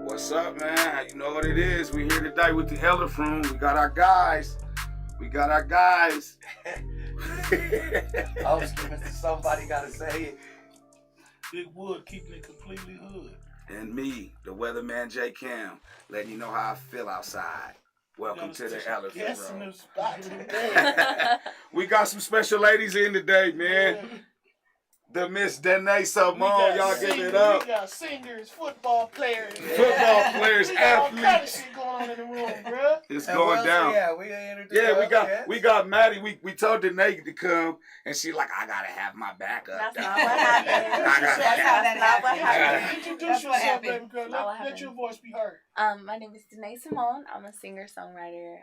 What's up, man? You know what it is. We here today with the elephant. We got our guys. I was giving to somebody gotta say it. Big Wood keeping it completely hood. And me, the weatherman J Cam, letting you know how I feel outside. Welcome to the elephant room. We got some special ladies in today, man. Yeah. The Miss DANAE Simone, y'all give it up. We got singers, football players, athletes. All kind of shit going on in the room, bro. It's going down. We got Maddie. We told DANAE to come, and she like, I gotta have my backup. That's not what happened. That's not what happened. Introduce yourself, baby girl. Let your voice be heard. My name is DANAE Simone. I'm a singer-songwriter.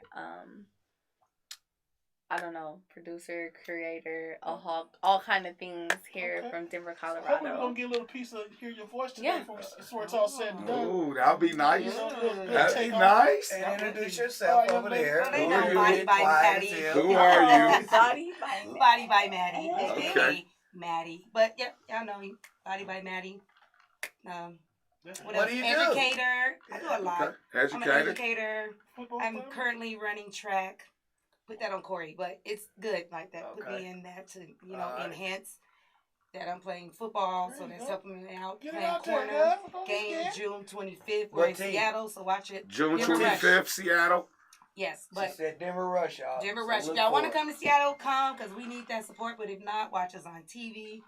I don't know, producer, creater, all kind of things here from Denver, Colorado. Hopefully we're going to get a little piece of hear your voice today before it's all said and done. Ooh, that'll be nice. That'll be nice. And introduce yourself over there. Who are you? Body by Maddie. Who are you? Body by Maddie. Okay. Maddie. But yeah, y'all know me. Body by Maddie. What do you do? Educator. I do a lot. Okay. I'm an educator. I'm currently running track. Put that on Corey, but it's good like that. Put me in that to, enhance. that I'm playing football, so that's helping me out. Get it Playing out there, corner. girl. Don't be Game scared. June 25th. We're What in team? Seattle, so watch it. June Denver Rush. 25th, Seattle. Yes, She but said Denver Rush, y'all. Denver So Rush. If look y'all want to for it. come to Seattle, come, because we need that support. But if not, watch us on TV.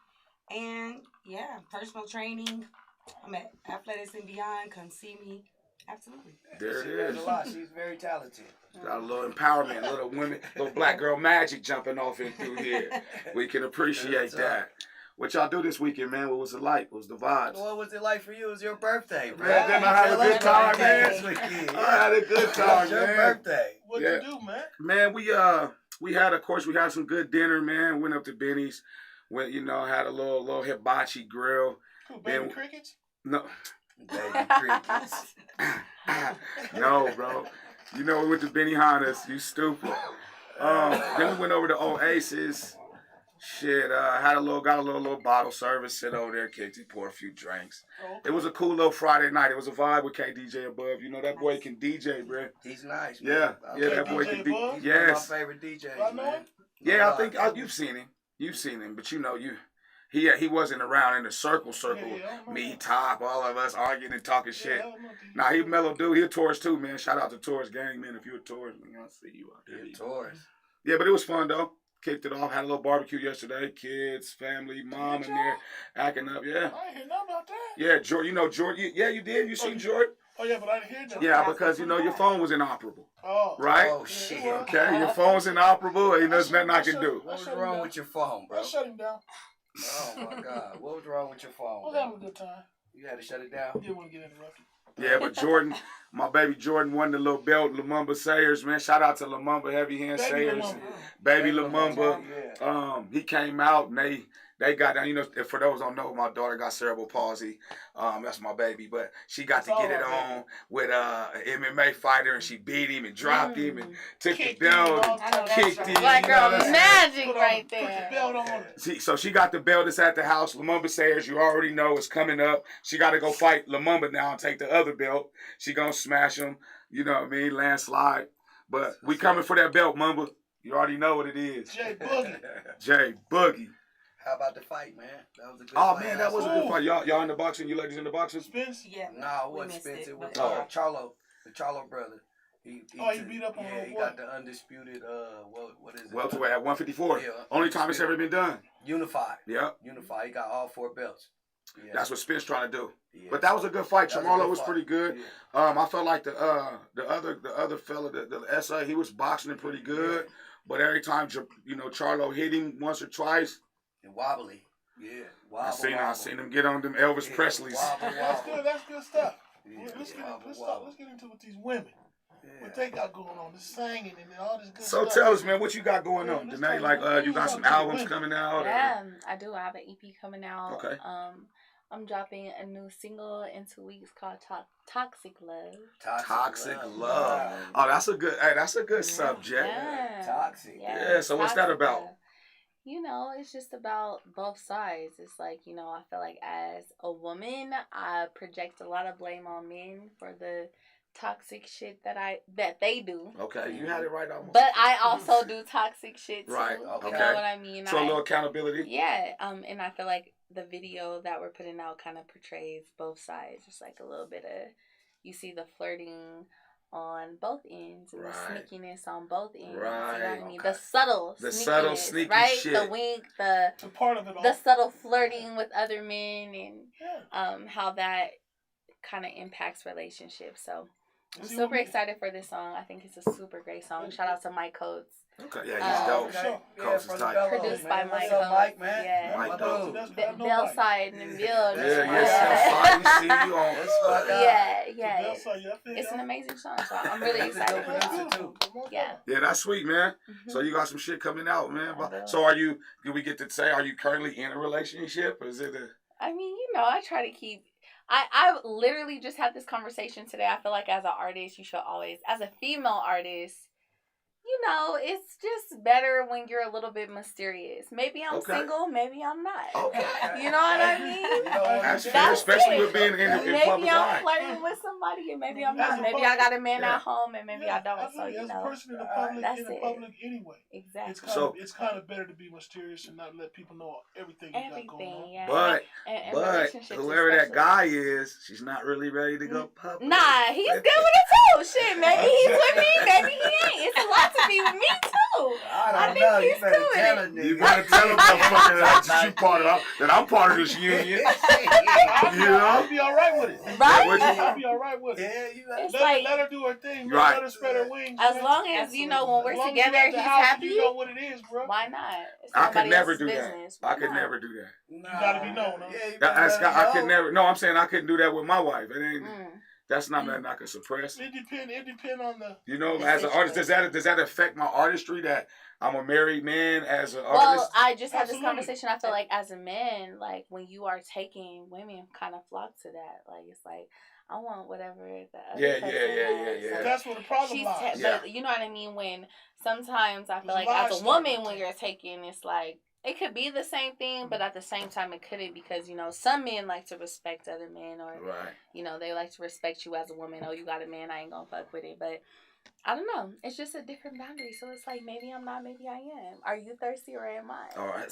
And, yeah, personal training. I'm at Athletics and Beyond. Come see me. Absolutely. There She it does is. a lot. She's very talented. Got a little empowerment, little women, little black girl magic jumping off in through here. We can appreciate that. What y'all do this weekend, man? What was it like? What was the vibes? What was it like for you? It was your birthday, bro. Man, didn't I have a good time, man? I had a good time, It was your man. birthday. What'd you do, man? Man, we had, of course, we had some good dinner, man. Went up to Benny's, went, you know, had a little hibachi grill. Cool, baby Then- crickets? No, Baby crickets. no, bro. You know, we went to Benny Hanna's. You stupid. Then we went over to Oasis. Shit, got a little bottle service, sit over there, kicked it, pour a few drinks. Oh, It was a cool little Friday night. It was a vibe with KDJ above. You know, that boy can DJ, bro. He's nice, Yeah, man. yeah, that boy KDJ can above? DJ. He's Yes. one of my favorite DJs, I know man. him. Yeah, I think you've seen him. You've seen him, but you know, he wasn't around in the circle. Yeah, Me, Top, all of us arguing and talking shit. Yeah, I know DJ. Nah, he a mellow dude. He a tourist too, man. Shout out to tourist gang, man. If you a tourist, man, I see you out there. Yeah, Taurus. Yeah, but it was fun though. Kicked it off. Had a little barbecue yesterday. Kids, family, mom in there acting up. Yeah, I ain't hear nothing about that. yeah. Jordan, you know Jordan. Yeah, you did. You seen Jordan? Oh, yeah, but I didn't hear that. Yeah, because you know your phone was inoperable, Oh. right? Oh, shit. Okay, your phone's inoperable. Ain't there's nothing I can do. What was wrong with your phone, bro? I shut him down. Oh, my God. What was wrong with your phone, I was bro? having a good time. You had to shut it down? Didn't want to get interrupted. Yeah, but Jordan, my baby Jordan won the little belt, Lumumba Sayers, man. Shout out to Lumumba, Heavy Hand Baby Sayers. Lumumba. Baby Lumumba. Yeah. He came out and they got down. You know, for those who don't know, my daughter got cerebral palsy. That's my baby, but she got to get it on with an MMA fighter, and she beat him and dropped him and took the Kicked belt, him, I know that's kicked right. him. Black you know, girl that's- magic Put right the there. belt on it. So she got the belt. It's at the house. Lumumba Sayers, you already know, is coming up. She got to go fight Lumumba now and take the other belt. She gonna smash him. You know what I mean? Landslide. But we coming for that belt, Mumba. You already know what it is. Jay Boogie. Jay Boogie. How about the fight, man? That was a good Oh fight. man, that was a good fight. Y'all in the boxing? You ladies in the boxing? Spence? Yeah. Nah, it we wasn't missed Spence. It was but- Charlo, the Charlo brother. He beat up on Yeah, old he boy. got the undisputed, what is it? Welterweight at 154. Yeah, Only time it's ever been done. Unified. Yep. Unified. He got all 4 belts. Yeah. That's what Spence trying to do. Yeah. But that was a good fight. That was a Chamorro good was fight. pretty good. Yeah. I felt like the other fella, the SA, he was boxing it pretty good. But every time Charlo hit him once or twice, And wobbly. Yeah. I Wobble, seen him get on them Elvis Yeah, Presley's. wobble, That's wobble. good. That's good stuff. Yeah, Let's wobble. get into what these women, Yeah. what they got going on, the singing and all this good So stuff. tell us, man, what you got going on? Yeah, Danae, let's talk you got some about albums women. coming out? or- Yeah, I do. I have an EP coming out. Okay. I'm dropping a new single in 2 weeks called Toxic Love. Toxic love. Oh, that's a good subject. Yeah. Toxic. Yeah, so what's that toxic about? love. You know, it's just about both sides. It's like, I feel like as a woman, I project a lot of blame on men for the toxic shit that they do. Okay, you had it right almost. But I also do toxic shit too. Right, You okay. know what I mean? So a little accountability. Yeah, and I feel like the video that we're putting out kind of portrays both sides. Just like a little bit of, you see the flirting on both ends and Right. the sneakiness on both ends. You know what Right, I mean? okay. The subtle subtle sneakiness, sneaky right? shit. The wink, the The part of it all. subtle flirting with other men, and Yeah. how that kind of impacts relationships. So I'm See super what we- excited for this song. I think it's a super great song. Shout out to Mike Coates. Okay, yeah, he's dope. Sure. Coast is tight. Produced by What's Mike up, Coates. Mike, man? Yeah. Mike My Coates. dude. That's good. I know Bell Mike. side in the building. Yeah, Yeah. we see you on. That's my guy. Yeah, Bell yeah. side, yeah, I feel It's y'all. an amazing song, so I'm really He's a excited dope for it. producer, too. Yeah. Yeah, that's sweet, man. Mhm. So you got some shit coming out, man. I do. So do we get to say, are you currently in a relationship? Or is it a... I mean, I try to keep. I literally just had this conversation today. I feel like as an artist, you should always, as a female artist, You know, it's just better when you're a little bit mysterious. Maybe I'm single, maybe I'm not. Okay. You know what I mean? You know what That's I'm fair, saying? especially with being in Maybe public I'm eye. flirting with somebody and maybe I'm As not. a Maybe I public- got a man Yeah. at home and maybe I don't. So, absolutely. you As a know. person in the public, That's in the it. public anyway. Exactly. It's kind of better to be mysterious and not let people know everything you got going on. Yeah. But and but relationships whoever that especially. guy is, she's not really ready to go public. Nah, he's good with it too. Shit, maybe he's with me, maybe he ain't. It's a lot to be with me too. I don't think know. he's You better cool with tell it. a nigga. You better tell him, motherfucker, that you part of that I'm part of this union. I'll be all right with it. Right? I'll be all right with it. Yeah, you got It's Let, like, let her do her thing. Right. Let her spread her wings. as man. long as, you know, when As we're long as you together, at the he's house, happy, you know what it is, bro. why not? It's I could somebody never else's do business. that. I could never do that. Nah, You gotta be known, huh? Yeah, you That's, better I could know. never. No, I'm saying I couldn't do that with my wife. It ain't. Mm. That's not nothing I can suppress. It depend on the. You know, as an artist, does that affect my artistry that I'm a married man as an Well, artist? I just had this Absolutely. conversation. I feel like as a man, like when you are taking, women kind of flock to that. Like it's like I want whatever the other Yeah, person yeah. has. Yeah. So That's where the problem she's lies. Yeah. but you know what I mean. When sometimes I feel There's like as a lies woman, starting when to- you're taking, it's like it could be the same thing, but at the same time, it couldn't because you know some men like to respect other men, or Right. you know they like to respect you as a woman. Oh, you got a man, I ain't gonna fuck with it, but. I don't know. It's just a different boundary. So it's like maybe I'm not, maybe I am. Are you thirsty or am I? All right.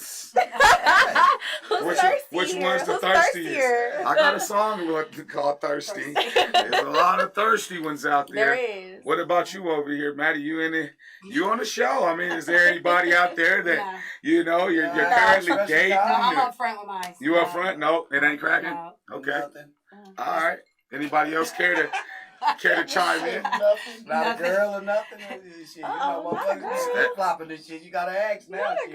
Who's Which- thirsty? which here? one's the Who's thirstiest? thirstier? I got a song called Thirsty. There's a lot of thirsty ones out There there. is. What about you over here, Mattie? You in it? You on the show? I mean, is there anybody out there that Nah. you know you're Nah. currently Nah. dating? No, I'm or- up front with mine. You up front? No, it ain't cracking. No. Okay, Nothing. all right. Anybody else care to chime in? Nothing. Not Nothing. a girl or nothing. Shit, you Uh-oh, know, not a motherfuckers girl. flip flopping this shit. You gotta ask now. Not a shit.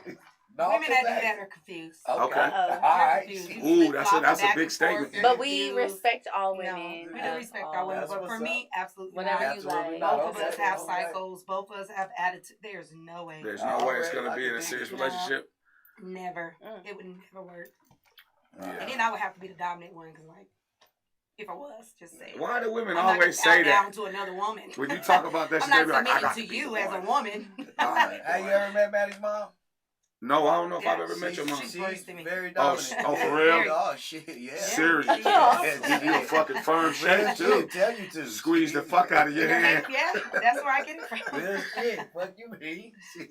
Yeah. No, Women just that do ask. that are confused. Okay. Okay. All They're right. confused. You Ooh, flip-flop that's a back big and statement. forth, you're But we confused. respect all No, women. we do respect our women, That's but what's for up. me, absolutely Whatever not. you Absolutely like. not. Both of us Okay. have Okay. cycles. Both of us have attitude. There's no way. There's no way it's Already, gonna I be in can a be- serious No. relationship. Never. Mm. It would never work. Yeah. And then I would have to be the dominant one because, like, if I was, just say. Why do women I'm not always gonna say bow that? down to another woman. When you talk about that I'm shit, they not be like, I submitting got to to be you the as a one. woman. Have you ever met Maddie's mom? No, I don't know if I've Yeah, ever met your mom. she's first to me. very Oh, dominant. oh, for real? Oh, shit, yeah. Serious. Yeah. Give you a fucking firm shake Real too. shit, tell you to. Squeeze the fuck out of your hand. Yeah, that's where I get it from. Real shit. Fuck you, me. Shit.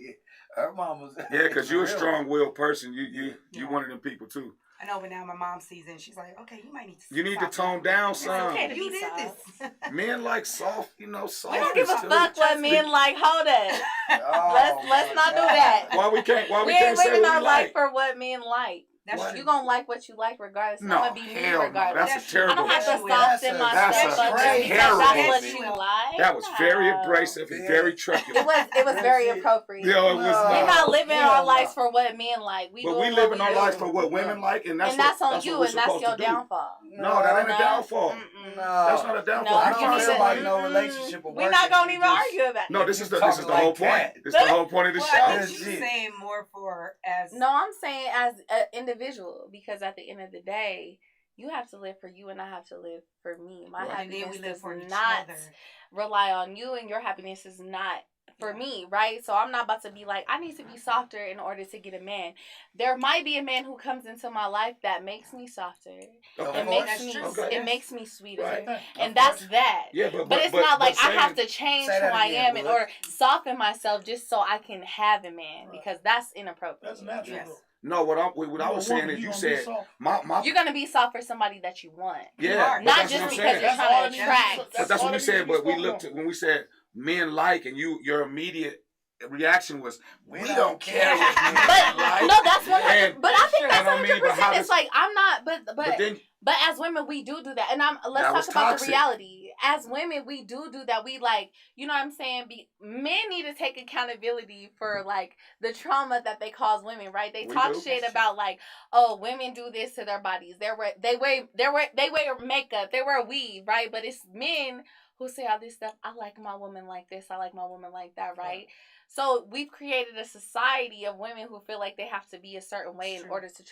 Her mom was. Yeah, because you're a real. strong-willed person. You Yeah. one of them people too. I know, but now my mom sees it and she's like, okay, you might need to You need to stop tone that. down It's some. okay to You be did soft. this. Men like soft, soft. We don't give a too. fuck what men like. Hold up. Oh, Let's my not do God. that. Why we can't We ain't say living what our we life like? for what men like. That's What? You gonna like what you like regardless. No, I'm gonna be me hell no. regardless. That's a terrible. I don't have to That's soften a- myself that's up just because terrible. that's what That you like. That was very No. abrasive and Yeah. very It truculent. was very That's it. appropriate. Yo, it was No. We're not living Hell our no. lives for what men like. But doing we what living we our do. lives for what women like, and that's and that's on what you, we're and that's supposed your to do. downfall. No, that ain't a No. downfall. Mm-mm. No. That's not a downfall. No, I You don't trying to feel say- like no relationship will We're work not if gonna you even just- argue about No, that. this is the Talking whole like point. that. This the whole point of the Well, show. I think That's she's it. saying more for as. No, I'm saying as an individual, because at the end of the day, you have to live for you, and I have to live for me. My Right. And then happiness we live does for each not other. rely on you, and your happiness is not for me, right? So I'm not about to be like, I need to be softer in order to get a man. There might be a man who comes into my life that makes me softer. Of It course. makes That's me true. Okay. it makes me sweeter. Right. And that's that. Yeah, But it's not like I have saying- to change Say who that I again, am in Bud. order soften myself just so I can have a man, Right. because that's inappropriate. That's natural. Yes. though. No, what I was You a saying woman, is you gonna be said soft. my You're gonna be soft for somebody that you want. yeah, are. but Not that's just what I'm because saying. you're That's all trying it to needs attract. to be- But that's all what we it needs said. to be But we spoken looked on. when we said men like, and your immediate reaction was We we don't don't care care. what men But like. no, that's 100. And- But I think and that's I mean, but 100%. how It's does- like I'm not. But But then as women, we do that, and let's That was talk about toxic. the reality. As women, we do that. We like, you know what I'm saying? Men need to take accountability for like the trauma that they cause women, right? They We talk do. shit about like, oh, women do this to their bodies. They wear makeup. They wear weave, right? But it's men who say all this stuff. I like my woman like this. I like my woman like that, right? So we've created a society of women who feel like they have to be a certain way in order to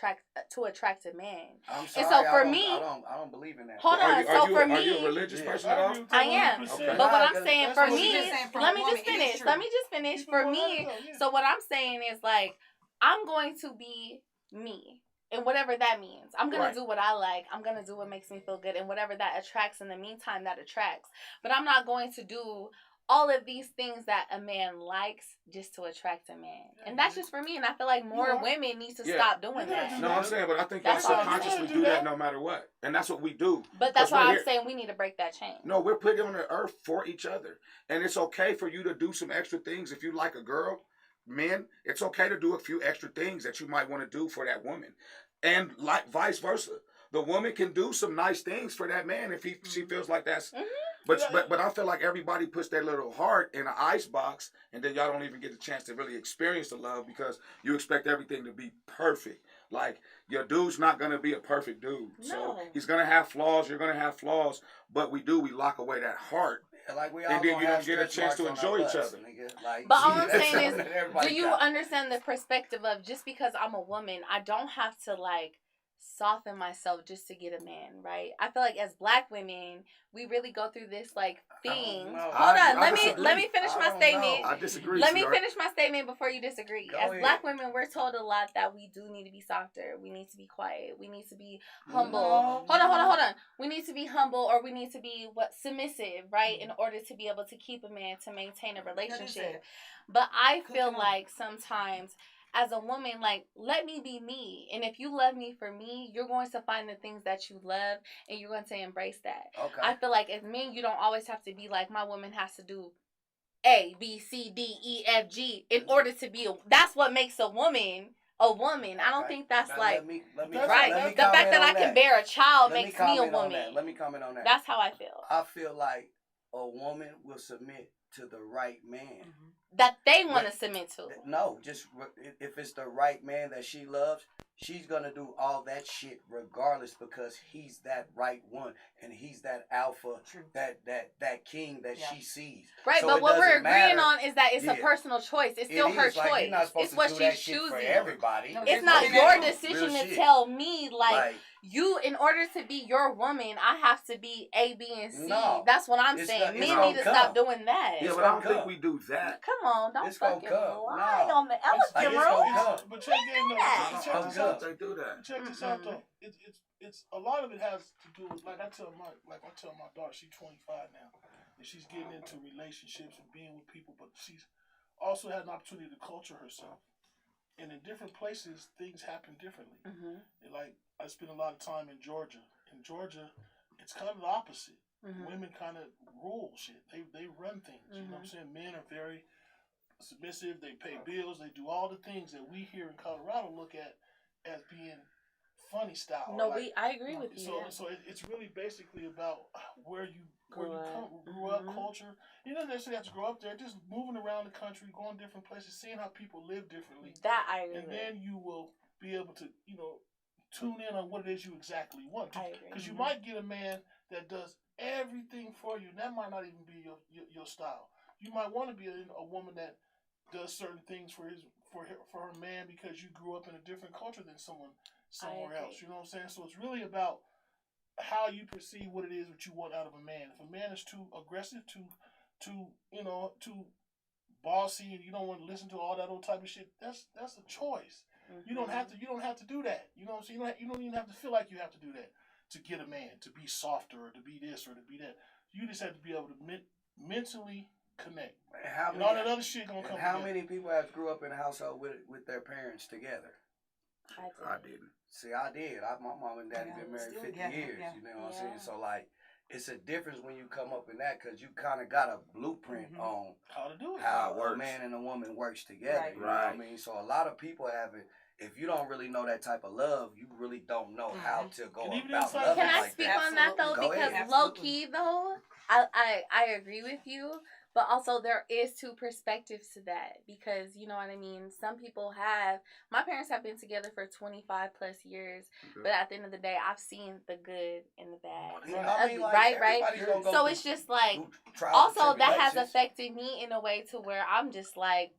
attract a man. I'm sorry. And so for I don't believe in that. hold on. So for me, are you a religious person at all? I am. Okay. But what I'm saying That's for what me, she's saying from let a me woman. just It is finish. true. Let me just finish. For me, so what I'm saying is like, I'm going to be me. And whatever that means. I'm going to do what I like. I'm going to do what makes me feel good. And whatever that attracts in the meantime, that attracts. But I'm not going to do all of these things that a man likes just to attract a man. And that's just for me. And I feel like more women need to stop doing that. No, I'm saying, but I think y'all subconsciously do that no matter what. And that's what we do. But that's why I'm saying we need to break that chain. No, we're put on the earth for each other. And it's okay for you to do some extra things. If you like a girl, men, it's okay to do a few extra things that you might want to do for that woman. And like vice versa. The woman can do some nice things for that man if she feels like that's... But I feel like everybody puts their little heart in an ice box, and then y'all don't even get the chance to really experience the love because you expect everything to be perfect. Like, your dude's not going to be a perfect dude. No. So he's going to have flaws, you're going to have flaws, but we lock away that heart. Like we all and then you don't get a chance to enjoy each other. Like, but all I'm saying is, do you understand the perspective of just because I'm a woman, I don't have to like soften myself just to get a man, right? I feel like as black women, we really go through this like thing. Hold on, let me finish my statement. I disagree. Let me finish my statement before you disagree. As black women, we're told a lot that we do need to be softer. We need to be quiet. We need to be humble. Hold on. We need to be humble, or we need to be submissive, right? In order to be able to keep a man, to maintain a relationship. But I feel like sometimes as a woman, like, let me be me. And if you love me for me, you're going to find the things that you love and you're going to embrace that. Okay. I feel like as men, you don't always have to be like, my woman has to do A, B, C, D, E, F, G in order to be that's what makes a woman a woman. I don't think that's right. The fact that I can bear a child makes me a woman. Let me comment on that. That's how I feel. I feel like a woman will submit to the right man. That they want to submit to. No, just if it's the right man that she loves, she's going to do all that shit regardless because he's that right one and he's that alpha, that king that she sees. Right, so but what we're agreeing on is that it's a personal choice. It's still her choice. It's what she's choosing. For everybody. It's not your decision to tell me like you, in order to be your woman, I have to be A, B, and C. No, that's what I'm saying. Men need to stop doing that. Yeah, but I don't think we do that. Come on, don't fucking lie on the elephant room. But check this out. They do that. Check this out though. It's a lot of it has to do with I tell my daughter, she's 25 now, and she's getting into relationships and being with people, but she's also had an opportunity to culture herself. And in different places, things happen differently. Like, I spend a lot of time in Georgia. In Georgia, it's kind of the opposite. Women kind of rule shit. They run things. You know what I'm saying? Men are very submissive. They pay bills. They do all the things that we here in Colorado look at as being funny style. No, I agree with you. So it's really basically about where you grew up, culture. You don't necessarily have to grow up there. Just moving around the country, going different places, seeing how people live differently. That I agree. And then you will be able to, tune in on what it is you exactly want. Because you might get a man that does everything for you, and that might not even be your style. You might want to be a woman that does certain things for her man because you grew up in a different culture than somewhere else. You know what I'm saying? So it's really about how you perceive what it is that you want out of a man. If a man is too aggressive, too bossy, and you don't want to listen to all that old type of shit, that's a choice. You don't have to do that. You know what I'm saying? You don't even have to feel like you have to do that to get a man, to be softer or to be this or to be that. You just have to be able to mentally connect. And all that other shit gonna come. How many people have grew up in a household with their parents together? I didn't. See, I did. My mom and daddy been married 50 years. You know what I'm saying? So like, it's a difference when you come up in that because you kind of got a blueprint on how to do it. How a man and a woman works together. You know what I mean? So a lot of people haven't. If you don't really know that type of love, you really don't know how to go about loving. Can I speak on that though? Because low key though, I agree with you. But also there is two perspectives to that, because you know what I mean. Some people have. My parents have been together for 25 plus years, but at the end of the day, I've seen the good and the bad, and the ugly, right? So it's just like, also that has affected me in a way to where I'm just like,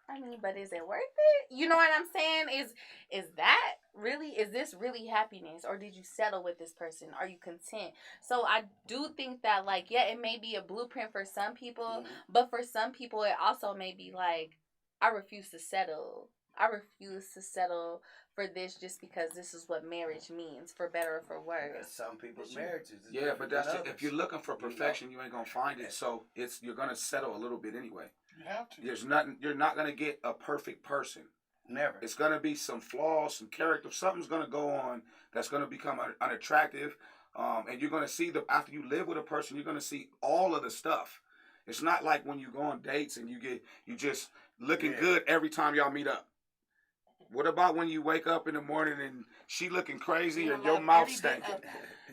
I mean, but is it worth it? You know what I'm saying? Is that really, is this really happiness, or did you settle with this person? Are you content? So I do think that, like, yeah, it may be a blueprint for some people, but for some people it also may be like, I refuse to settle. I refuse to settle for this just because this is what marriage means, for better or for worse. Some people's marriages. Yeah, but that's if you're looking for perfection, you ain't gonna find it. So you're gonna settle a little bit anyway. You have to. There's nothing. You're not gonna get a perfect person. Never. It's gonna be some flaws, some character. Something's gonna go on that's gonna become unattractive, and you're gonna see after you live with a person, you're gonna see all of the stuff. It's not like when you go on dates and you just looking good every time y'all meet up. What about when you wake up in the morning and she looking crazy and your mouth stinking?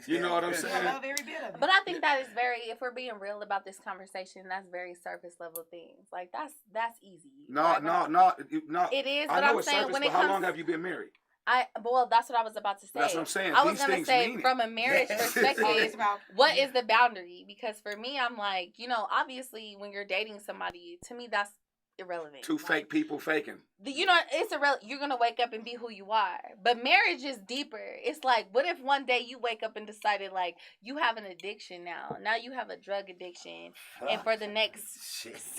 You know what I'm saying? I love every bit of it. But I think that is very, if we're being real about this conversation, that's very surface level things. Like that's easy. No. It is, but I know I'm it's saying surface, when but it how comes, long have you been married? Well, that's what I was about to say. That's what I'm saying. I was These gonna things say, mean it. from a marriage perspective, what is the boundary? Because for me, I'm like, you know, obviously when you're dating somebody, to me that's irrelevant. Two fake people faking. You know, it's irrelevant. You're gonna wake up and be who you are. But marriage is deeper. It's like, what if one day you wake up and decided, like, you have an addiction now? Now you have a drug addiction, and for the next 6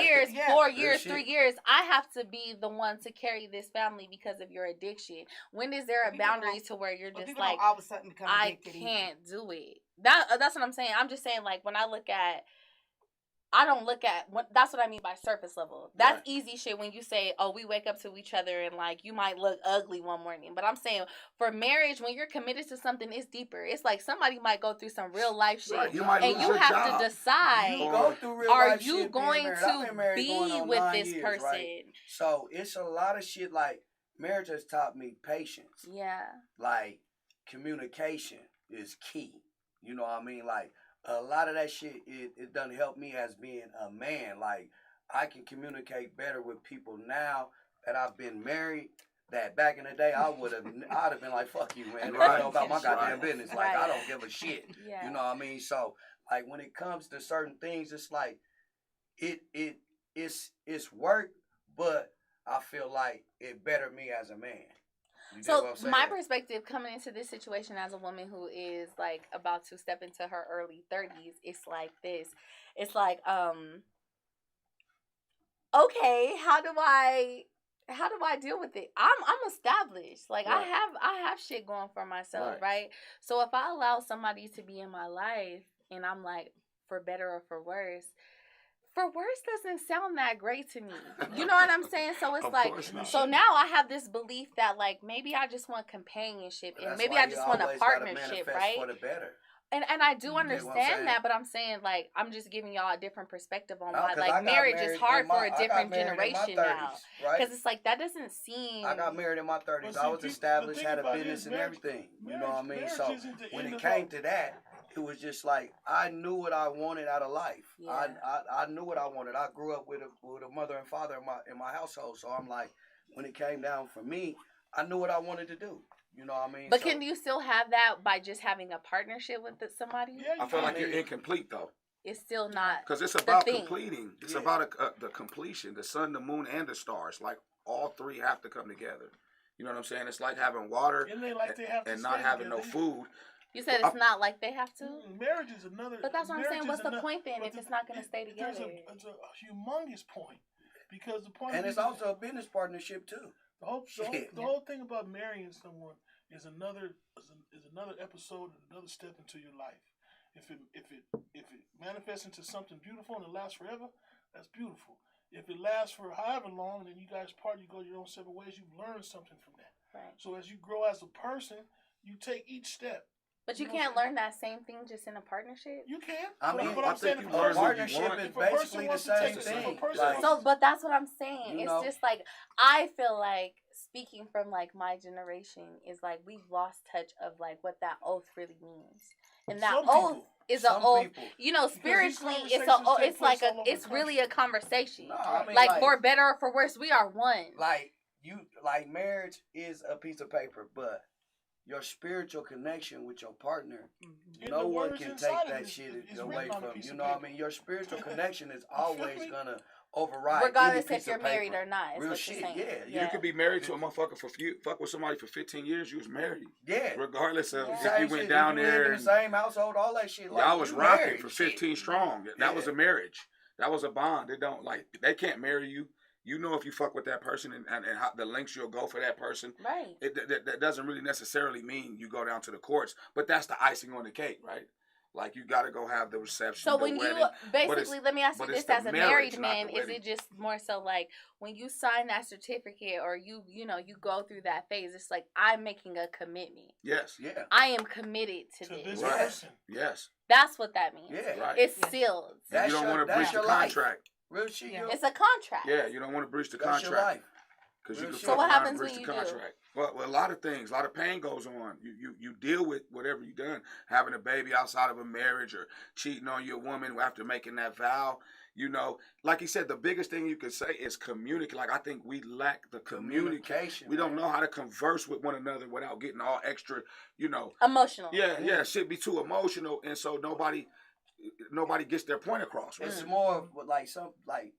years, 4 years, 3 years, I have to be the one to carry this family because of your addiction. When is there a boundary to where you're just like, all of a sudden become I can't do it? That's what I'm saying. I'm just saying, like, when I look at, I don't look at that's what I mean by surface level. That's easy shit when you say, oh, we wake up to each other and like you might look ugly one morning. But I'm saying for marriage, when you're committed to something, it's deeper. It's like somebody might go through some real life shit. Right. You might and lose you your have job. to decide, You go through real are life you shit going being married. I've to been married going be on with 9 this years, person? right? So it's a lot of shit. Like, marriage has taught me patience. Yeah. Like, communication is key. You know what I mean? Like, a lot of that shit, it done help me as being a man. Like, I can communicate better with people now that I've been married. That back in the day, I'd have been like, fuck you, man. I don't know about my goddamn business. Like, I don't give a shit. Yeah. You know what I mean? So, like, when it comes to certain things, it's like, it's work, but I feel like it bettered me as a man. So my perspective coming into this situation as a woman who is like about to step into her early 30s, it's like this. It's like, okay, how do I deal with it? I'm established. Like, right. I have shit going for myself, right? So if I allow somebody to be in my life and I'm like, for better or for worse doesn't sound that great to me. You know what I'm saying? So it's like, so now I have this belief that like maybe I just want companionship and maybe I just want a partnership, right? For the better. And I do understand that, but I'm saying, like, I'm just giving y'all a different perspective on why, like, marriage is hard for a different generation now. Because it's like, that doesn't seem... I got married in my 30s. I was established, had a business and everything. You know what I mean? So when it came to that, it was just like, I knew what I wanted out of life. Yeah. I knew what I wanted. I grew up with a mother and father in my household. So I'm like, when it came down for me, I knew what I wanted to do. You know what I mean? But can you still have that by just having a partnership with somebody? Yeah, I feel like you're incomplete though. It's still not. Because it's about completing. It's about the completion. The sun, the moon, and the stars. Like, all three have to come together. You know what I'm saying? It's like having water and not having no food. You said it's not like they have to? Marriage is another... But that's what I'm saying. What's the point then if it's not going to stay together? It's a humongous point. Because the point... And it's also a business partnership too. The whole thing about marrying someone is another episode, another step into your life. If it manifests into something beautiful and it lasts forever, that's beautiful. If it lasts for however long, then you guys part, you go your own separate ways. You've learned something from that. Right. So as you grow as a person, you take each step. But you can't learn that same thing just in a partnership. You can. I mean, but I'm saying a partnership is basically the same thing. But that's what I'm saying. It's just like, I feel like, speaking from like my generation, is like we've lost touch of like what that oath really means. And that oath is Some a old, people- you know, these spiritually it's conversations a take it's like place a all over it's the really a conversation. No, I mean, like for better or for worse, we are one. like marriage is a piece of paper, but your spiritual connection with your partner, And no the one words can inside take of that it shit is away written on a from piece you. of Know what I paper. mean? Your spiritual connection is You feel always me? gonna override Regardless any if piece you're of married paper. or not, is Real what shit, you're saying. yeah. You could be married to a motherfucker fuck with somebody for 15 years. You was married, Yeah. regardless of Yeah. if you went down you live there. in the And same household, all that shit. Like, y'all was you rocking married, for shit. 15 strong. That was Yeah. a marriage. That was a bond. They don't like. They can't marry you. You know if you fuck with that person and how the lengths you'll go for that person. Right. That doesn't really necessarily mean you go down to the courts, but that's the icing on the cake, right? Like you got to go have the reception. So the when wedding, you basically, let me ask you but this: it's the as a marriage, married not man, the is wedding. it just more so like when you sign that certificate or you go through that phase? It's like I'm making a commitment. Yes. Yeah. I am committed to To this. this Right. person. Yes. That's what that means. Yeah. Right. It's Yes. sealed. And That's you don't your- want to that's breach the your life. contract. Real shit. Yeah. It's a contract. Yeah, you don't want to breach the That's your contract. life. Because you Real can shit. fuck So what around happens and breach when the you do? contract. Well, a lot of things, a lot of pain goes on. You deal with whatever you done. Having a baby outside of a marriage or cheating on your woman after making that vow. You know, like you said, the biggest thing you could say is communicate. Like I think we lack the communication. We don't know how to converse with one another without getting all extra, you know. Emotional. Yeah, shit be too emotional, and so nobody gets their point across. Right? It's more of like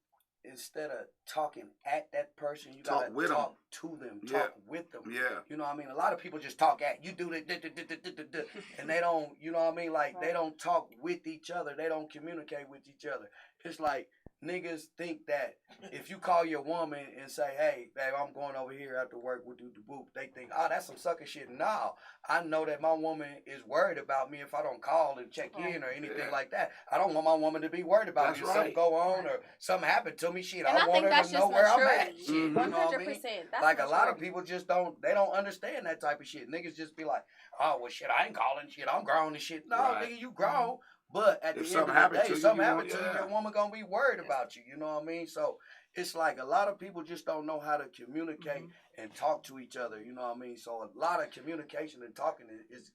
instead of talking at that person, you Talk gotta with talk to them, Yeah. talk with them. Yeah. You know what I mean? A lot of people just talk at you, do that, and they don't. You know what I mean? Like they don't talk with each other. They don't communicate with each other. It's like niggas think that if you call your woman and say, "Hey, babe, I'm going over here after work, we'll do the boop," they think, "Oh, that's some sucker shit." No, I know that my woman is worried about me if I don't call and check in or anything like that. I don't want my woman to be worried about That's me. right. Something go on or something happen to me. Shit, And I I want think her that's to know just where I'm at. maturity. Shit, you know what I mean? 100%. That's Like a lot of maturity. people just don't understand that type of shit. Niggas just be like, "Oh well, shit, I ain't calling shit. I'm grown and shit." No, Right. nigga, you grown. But at If the something end of the happened day, to you, something you happened want- to you, your woman gonna be worried about you. You know what I mean? So it's like a lot of people just don't know how to communicate and talk to each other. You know what I mean? So a lot of communication and talking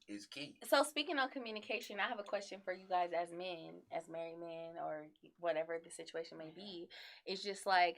is key. So speaking of communication, I have a question for you guys as men, as married men, or whatever the situation may be. It's just like,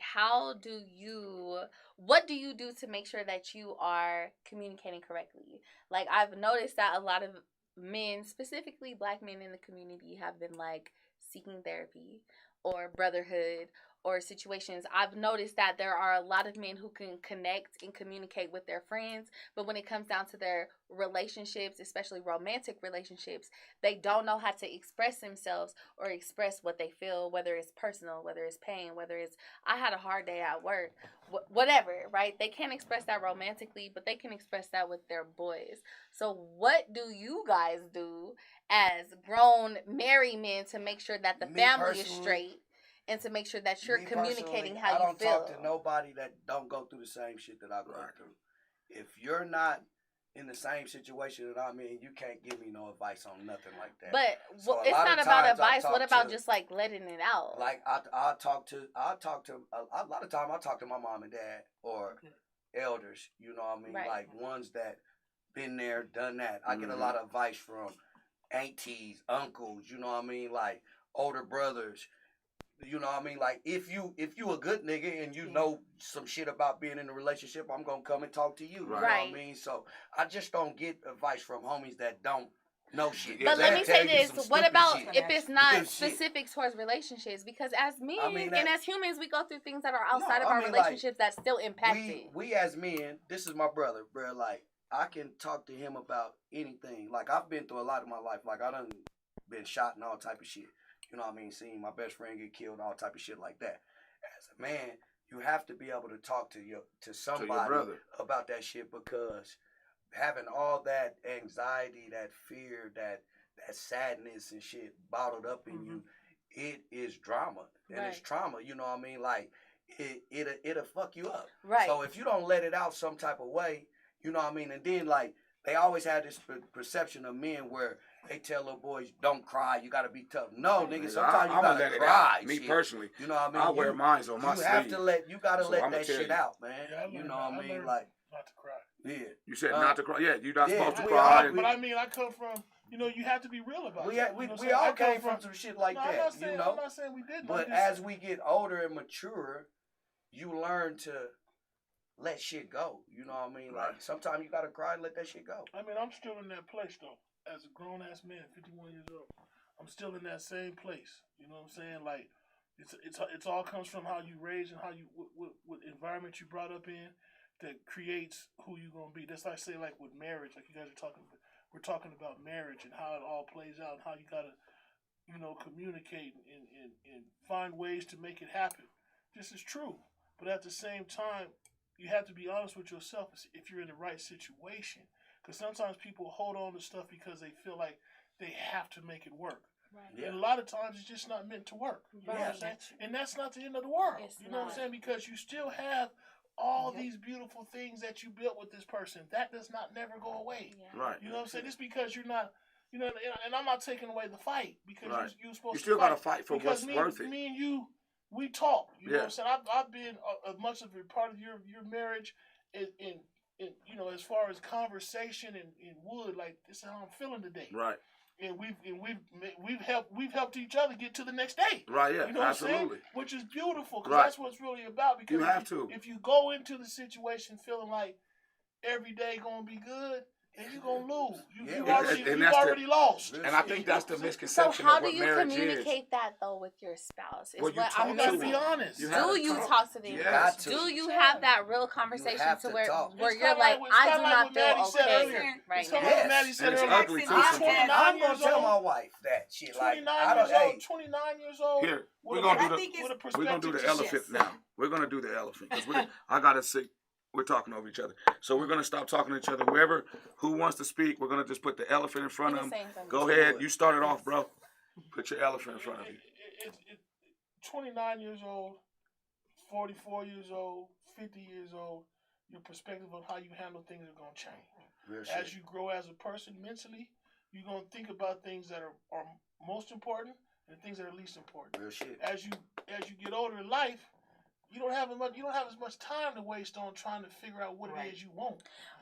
what do you do to make sure that you are communicating correctly? Like I've noticed that a lot of men, specifically black men in the community, have been like seeking therapy or brotherhood or situations. I've noticed that there are a lot of men who can connect and communicate with their friends, but when it comes down to their relationships, especially romantic relationships, they don't know how to express themselves or express what they feel, whether it's personal, whether it's pain, whether it's I had a hard day at work, whatever, right? They can't express that romantically, but they can express that with their boys. So what do you guys do as grown married men to make sure that the Me family is personally, straight and to make sure that you're Me communicating personally, how I you don't feel? talk to nobody that don't go through the same shit that I go through. If you're not in the same situation that I'm in, you can't give me no advice on nothing like that. But So a it's lot not of about times I advice. talk What about to- just like letting it out? Like I talk to a lot of time I talk to my mom and dad or elders, you know what I mean? Right. Like ones that been there, done that. I get a lot of advice from aunties, uncles, you know what I mean? Like older brothers. You know what I mean? Like if you a good nigga and you know some shit about being in a relationship, I'm gonna come and talk to you. You know what I mean? So I just don't get advice from homies that don't know shit. But let me say this: what about if it's not Shit. specific towards relationships? Because as men I mean, and as humans, we go through things that are outside of our like, relationships that still impact it. we as men, this is my brother, bro. Like I can talk to him about anything. Like I've been through a lot of my life. Like I done been shot and all type of shit. You know what I mean? Seeing my best friend get killed, all type of shit like that. As a man, you have to be able to talk to somebody about that shit, because having all that anxiety, that fear, that sadness and shit bottled up in you, it is drama and it's trauma. You know what I mean? Like it'll fuck you up. Right. So if you don't let it out some type of way, you know what I mean? And then like they always had this perception of men where they tell little boys, "Don't cry, you gotta be tough." No, nigga, sometimes you gotta cry. Me shit. personally, you know what I mean? I wear mine on my sleeve. You gotta let I'ma that tell shit you. out, man. Yeah, You know what I mean? Like, not to cry. yeah. You said not to cry. Yeah, you're not supposed to we cry. But I mean, I come from you know, you have to be real about it. We You know what I'm we saying? all I come came from some shit like No, I'm that, not saying, you know. I'm not saying we didn't. But as we get older and mature, you learn to let shit go. You know what I mean? Like sometimes you gotta cry and let that shit go. I mean, I'm still in that place though. As a grown ass man, 51 years old, I'm still in that same place. You know what I'm saying? Like, it's all comes from how you raised and how you what environment you brought up in that creates who you gonna be. That's like say like with marriage, like you guys are talking. We're talking about marriage and how it all plays out and how you gotta, you know, communicate and find ways to make it happen. This is true, but at the same time, you have to be honest with yourself if you're in the right situation. Because sometimes people hold on to stuff because they feel like they have to make it work. Right. Yeah. And a lot of times it's just not meant to work. You know what I'm saying? And that's not the end of the world. You know what I'm saying? Because you still have all these beautiful things that you built with this person. That does not never go away. Yeah. Right. You know what I'm saying? Just because you're not, you know, and I'm not taking away the fight because you're supposed You to still fight. got to fight for what's worth it. Me and you, we talk. You know what I'm saying? I've been a much of a part of your marriage in you know, as far as conversation and wood, like this is how I'm feeling today. Right. And we've helped each other get to the next day. Right. Yeah. You know Absolutely. what I'm saying? Which is beautiful because that's what it's really about. Because you have to. If you go into the situation feeling like every day gonna be good, then you're gonna lose. You've already lost. And I think that's the So misconception how of what do you marriage communicate is. that though with your spouse? Is Well, you what talk I'm to gotta them. be honest. Do you talk to them? Yes. Do you have that real conversation have to to where talk. you're like, I do not feel okay right It's now. like what Maddie said And it's earlier. ugly too. I'm sometimes. 29 I'm gonna years tell old. my wife that shit. Like 29 years old. Here, with we're gonna do with a the we're gonna do the perspective to elephant shift. now. We're gonna do the elephant because I gotta see. We're talking over each other, so we're gonna stop talking to each other. Who wants to speak, we're gonna just put the elephant in front of them. Go ahead, you start it off, bro. Put your elephant in front of you. 29 years old, 44 years old, 50 years old. Your perspective on how you handle things are gonna change. As you grow as a person mentally, you're gonna think about things that are most important and things that are least important. Real shit. As you get older in life, you don't have as much time to waste on trying to figure out what it is you want.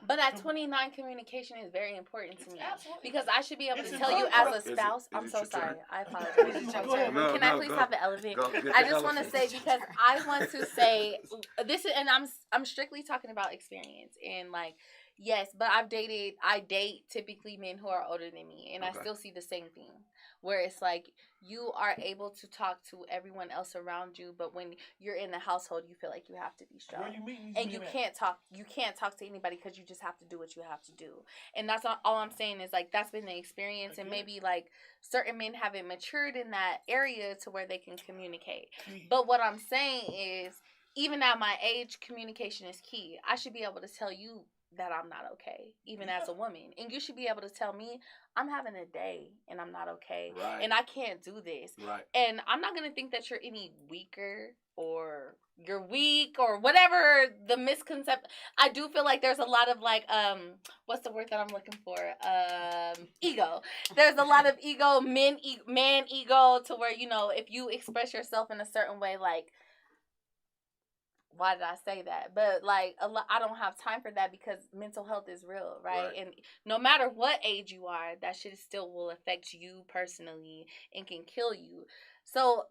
But at 29, communication is very important to me Absolutely. because I should be able It's to tell you as a Is spouse. it I'm so your turn? sorry. I apologize. Go ahead. No, Can I no, please go. have the elephant? Go, get I the just want to elephant. say because I want to say this is, and I'm strictly talking about experience and like. Yes, but I date typically men who are older than me, and I still see the same thing, where it's like you are able to talk to everyone else around you, but when you're in the household, you feel like you have to be strong, Where you meeting these and men you at? can't talk to anybody because you just have to do what you have to do, and that's all I'm saying is like that's been the experience, and maybe like certain men haven't matured in that area to where they can communicate. But what I'm saying is, even at my age, communication is key. I should be able to tell you that I'm not okay, even as a woman. And you should be able to tell me I'm having a day and I'm not okay. Right. And I can't do this. Right. And I'm not going to think that you're any weaker or you're weak or whatever the misconception. I do feel like there's a lot of like, what's the word that I'm looking for? Ego. There's a lot of ego, man ego to where, you know, if you express yourself in a certain way, like, why did I say that? But like I don't have time for that because mental health is real, right? And no matter what age you are, that shit still will affect you personally and can kill you. So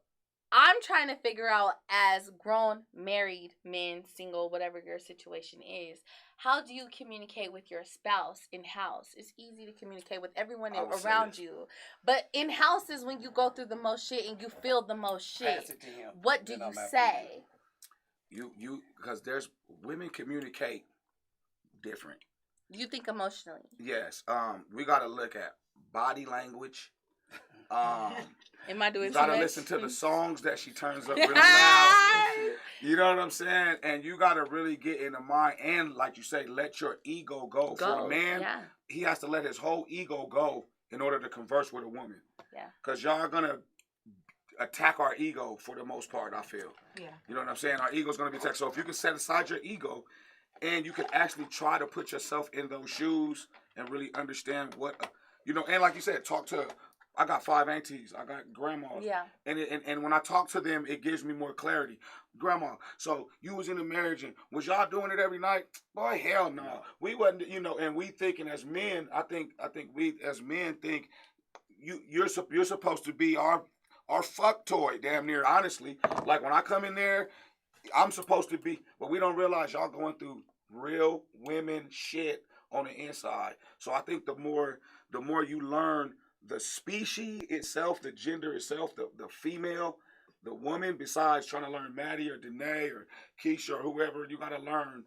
I'm trying to figure out, as grown, married men, single, whatever your situation is, how do you communicate with your spouse in-house? It's easy to communicate with everyone around you. But in-house is when you go through the most shit and you feel the most shit. Pass it to him. What do you say? You because there's women communicate different. You think emotionally? Yes. We gotta look at body language. Am I doing you too gotta much? listen to the songs that she turns up really loud. You know what I'm saying? And you gotta really get in the mind and, like you say, let your ego go. For a man, he has to let his whole ego go in order to converse with a woman. Yeah. Because y'all are gonna attack our ego for the most part, I feel. Yeah. You know what I'm saying? Our ego's going to be attacked. So if you can set aside your ego and you can actually try to put yourself in those shoes and really understand what, you know, and like you said, talk to I got 5 aunties. I got grandmas. Yeah. And when I talk to them, it gives me more clarity. Grandma, so you was in a marriage and was y'all doing it every night? Boy, hell no. We wasn't, you know, and we thinking as men, I think we as men think you're supposed to be our fuck toy, damn near, honestly. Like when I come in there, I'm supposed to be, but we don't realize y'all going through real women shit on the inside. So I think the more you learn the species itself, the gender itself, the female, the woman, besides trying to learn Maddie or DANAE or Keisha or whoever, you got to learn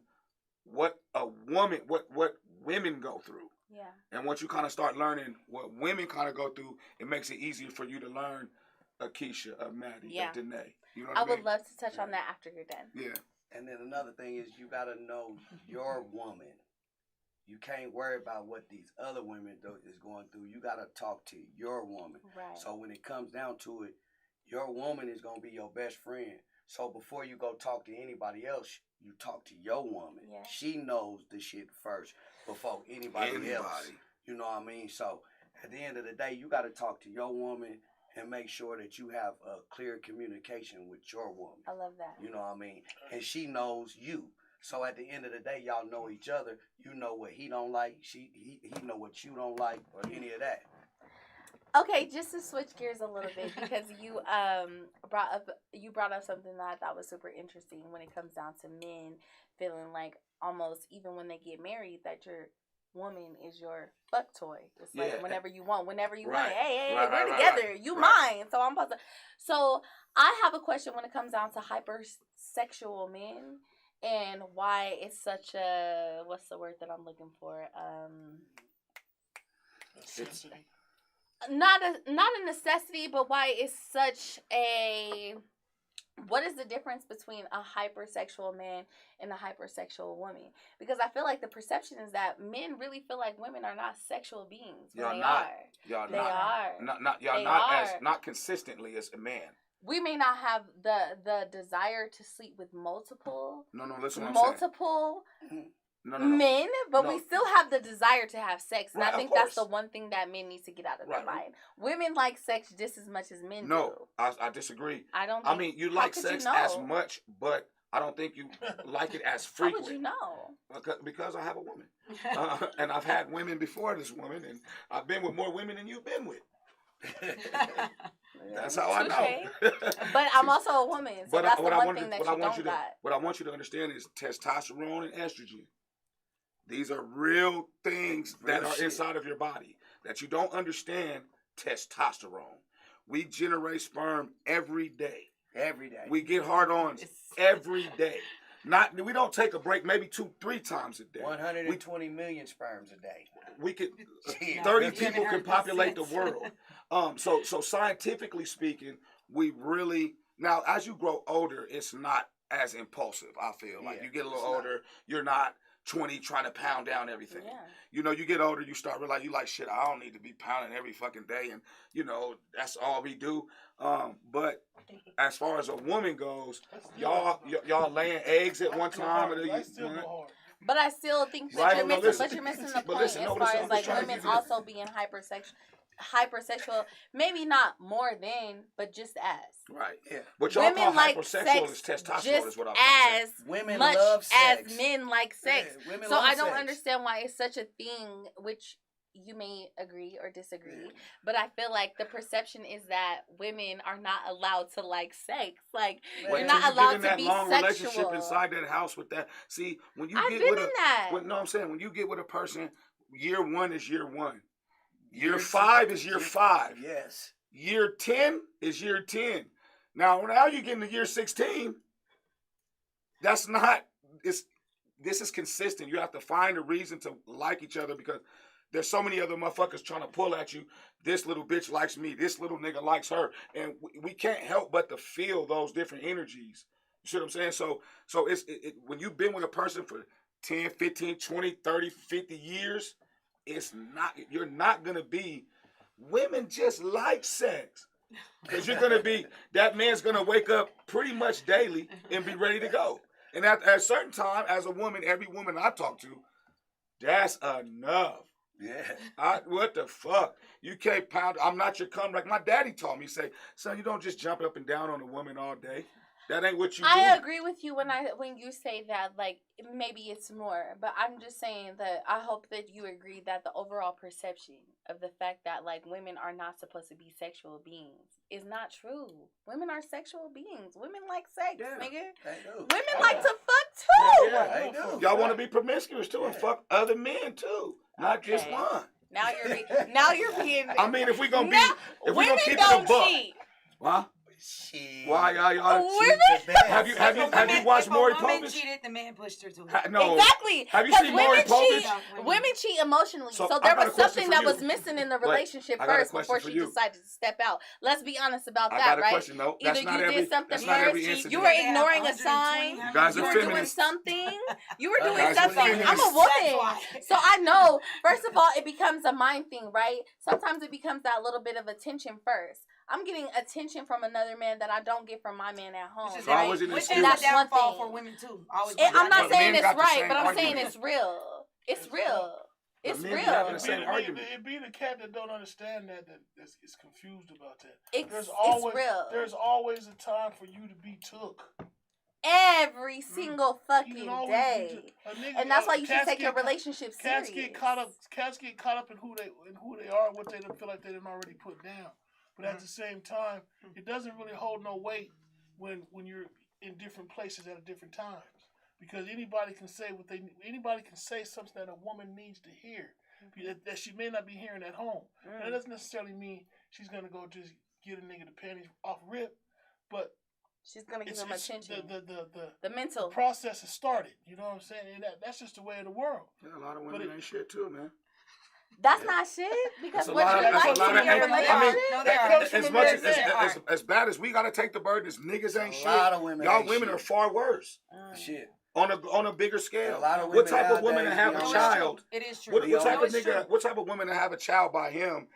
what a woman, what women go through. Yeah. And once you kind of start learning what women kind of go through, it makes it easier for you to learn a Keisha, a Maddie, a DANAE. You know what I mean? would love to touch on that after you're done. Yeah. And then another thing is you got to know your woman. You can't worry about what these other women is going through. You got to talk to your woman. Right. So when it comes down to it, your woman is going to be your best friend. So before you go talk to anybody else, you talk to your woman. Yeah. She knows the shit first before anybody else. You know what I mean? So at the end of the day, you got to talk to your woman and make sure that you have a clear communication with your woman. I love that. You know what I mean? And she knows you. So at the end of the day, y'all know each other. You know what he don't like. He know what you don't like, or any of that. Okay, just to switch gears a little bit, because you brought up something that I thought was super interesting when it comes down to men feeling like almost even when they get married that your woman is your fuck toy. It's like whenever you want it. Hey, we're together. You mine. So I'm supposed to. So I have a question when it comes down to hypersexual men. And why it's such a, what's the word that I'm looking for? Necessity. Not a necessity, but why it's such a, what is the difference between a hypersexual man and a hypersexual woman? Because I feel like the perception is that men really feel like women are not sexual beings. When they are. Y'all they not. are. Not consistently as a man. We may not have the desire to sleep with multiple. No, listen what I'm multiple men, but we still have the desire to have sex. And I think that's the one thing that men need to get out of their mind. Women like sex just as much as men do. No, I disagree. I don't. I mean, you like sex as much, but I don't think you like it as frequent. How would you know? Because I have a woman, and I've had women before this woman, and I've been with more women than you've been with. That's how I know. But I'm also a woman, so that's the one thing that you don't got. What I want you to understand is testosterone and estrogen. These are real things that are inside of your body that you don't understand. Testosterone. We generate sperm every day. Every day. We get hard-ons every day. We don't take a break maybe 2-3 times a day. 120 million sperms a day. We could 30 people can populate the world. So scientifically speaking, we really now as you grow older, it's not as impulsive. I feel like you get a little older, you're not 20 trying to pound down everything. Yeah. You know, you get older, you start realizing you like shit. I don't need to be pounding every fucking day, and you know that's all we do. But as far as a woman goes, y'all laying eggs at one time. But I still think that you're missing the point as far as like women also being hypersexual, maybe not more than, but just as. Right. Yeah. What y'all call hypersexual is testosterone is what I'm saying. As women much love sex. As men like sex. Yeah, so I don't understand why it's such a thing, which you may agree or disagree, but I feel like the perception is that women are not allowed to like sex. Like you're not allowed to be long sexual. Relationship inside that house with that. See, when you get when you get with a person, year 1 is year 1. Year 5 is year 5. Yes. Year 10 is year 10. Now you get into year 16. That's not. This is consistent. You have to find a reason to like each other because there's so many other motherfuckers trying to pull at you. This little bitch likes me. This little nigga likes her, and we can't help but to feel those different energies. You see what I'm saying? So it's when you've been with a person for 10, 15, 20, 30, 50 years. You're not going to be, women just like sex. Because you're going to be, that man's going to wake up pretty much daily and be ready to go. And at a certain time, as a woman, every woman I talk to, that's enough. Yeah. What the fuck? You can't pound. I'm not your cum. Like my daddy taught me, say, son, you don't just jump up and down on a woman all day. That ain't what you do. I agree with you when you say that, like, maybe it's more. But I'm just saying that I hope that you agree that the overall perception of the fact that, like, women are not supposed to be sexual beings is not true. Women are sexual beings. Women like sex, nigga. They do. Women like to fuck, too. Yeah, they do. Y'all want to be promiscuous, too, and fuck other men, too. Not just one. Now you're being. I mean, if we gonna be, Now, if we gonna women keep it don't a buck. cheat. Huh? Shit. Why y'all Women- have you watched Maury If a woman Povich? cheated, the man pushed her to it. No. Exactly. Have you 'Cause seen Maury women cheat. Povich? Women cheat emotionally. So, So I there got a was question something for that you. was missing in the Wait, relationship I got a first question before for she you. decided to step out. Let's be honest about I that, got a right? question. No, that's Either not you every. did something That's not every first, incident. you were Yeah, ignoring a 120 sign. how guys You are were doing feminists. something. You were doing Guys are something. I'm a feminists. woman. So I know, first of all, it becomes a mind thing, right? Sometimes it becomes that little bit of attention first. I'm getting attention from another man that I don't get from my man at home. Which is So I was in which the is a That's one downfall thing. for women too. Always I'm not But saying men it's got the right, same but I'm argument. saying it's real. It's real. It's men be real. having the same argument. It be the cat that don't understand that is confused about that. It's real. There's always a time for you to be took. Every single You fucking can always day. be a nigga, And that's why you should cats take your get- relationship Cats serious. get caught up in who they are, and what they don't feel like they didn't already put down. But at the same time, it doesn't really hold no weight when you're in different places at different times, because anybody can say something that a woman needs to hear that she may not be hearing at home. And that doesn't necessarily mean she's gonna go just get a nigga the panties off rip, but She's gonna give him attention. The The mental process has started. You know what I'm saying? And that's just the way of the world. Yeah, a lot of women ain't shit too, man. That's not shit because That's a what lot you of- like that's a lot in of- your I mean, relationship. No, they that are. comes from As a much man's as bad as we gotta take the burden, as niggas ain't A shit. lot of women Y'all ain't women shit. are far worse Shit. on a bigger scale. A lot of What women type of woman to nowadays have be a on child? It is true. What No, type of it's true. nigga? What type of woman to have a child by him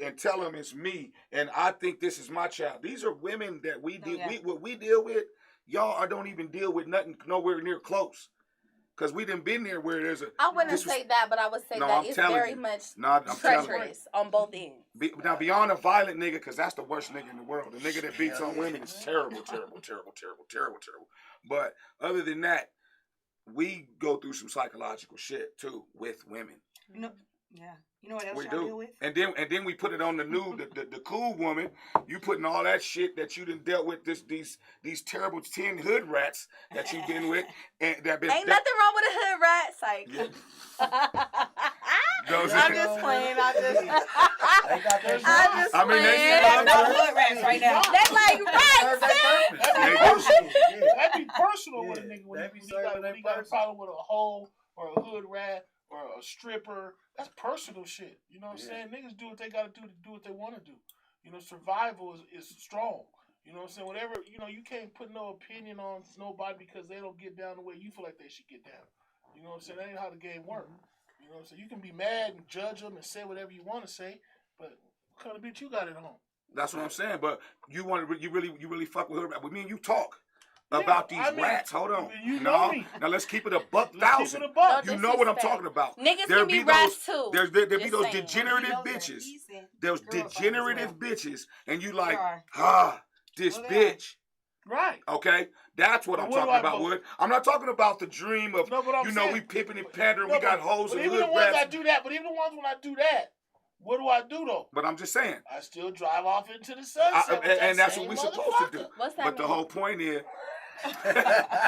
and tell him it's me and I think this is my child? These are women that we deal. What we deal with, y'all don't even deal with nothing nowhere near close. Cause we done been there where there's a. I wouldn't say that, but I would say No, that I'm it's telling very you. much No, I'm telling you. treacherous on both ends. Now beyond a violent nigga, cause that's the worst nigga in the world. The nigga that beats on women is terrible. But other than that, we go through some psychological shit too with women. You know, yeah. You know what else We y'all deal do, with? and then we put it on the new, the cool woman. You putting all that shit that you done dealt with these terrible 10 hood rats that you've been with, and that been. Ain't nothing wrong with a hood rat, psych. Those I'm just playing. I'm just I mean, playing. That's no hood rats right now. That's like rats. That'd be personal with a nigga when That'd be he got a problem with a hoe or a hood rat or a stripper. That's personal shit. You know what I'm saying? Niggas do what they gotta do to do what they want to do. You know, survival is strong. You know what I'm saying? Whatever, you can't put no opinion on nobody because they don't get down the way you feel like they should get down. You know what I'm saying? That ain't how the game works. You know what I'm saying? You can be mad and judge them and say whatever you want to say, but what kind of bitch you got at home? That's what I'm saying. But you really fuck with her. With me and you talk about these rats. Hold on. You know me. Now let's keep it a buck Let's keep thousand. it a buck. You know what I'm talking about. Niggas There can be rats too. There be Just those saying. degenerative He knows that. bitches. He said Those girls are as degenerative well. bitches, and you like, are. this Well, they are. bitch. Right. Okay, that's what I'm What do talking I about, vote? Wood. I'm not talking about the dream of, No, but I'm saying- we pimping and pandering, No, we got but- hoes but and even hood the ones rats. that do that, but even the ones when I do that, what do I do though? But I'm just saying, I still drive off into the sunset. with and that that's same what we supposed to do. motherfucker. What's that But the mean? whole point is,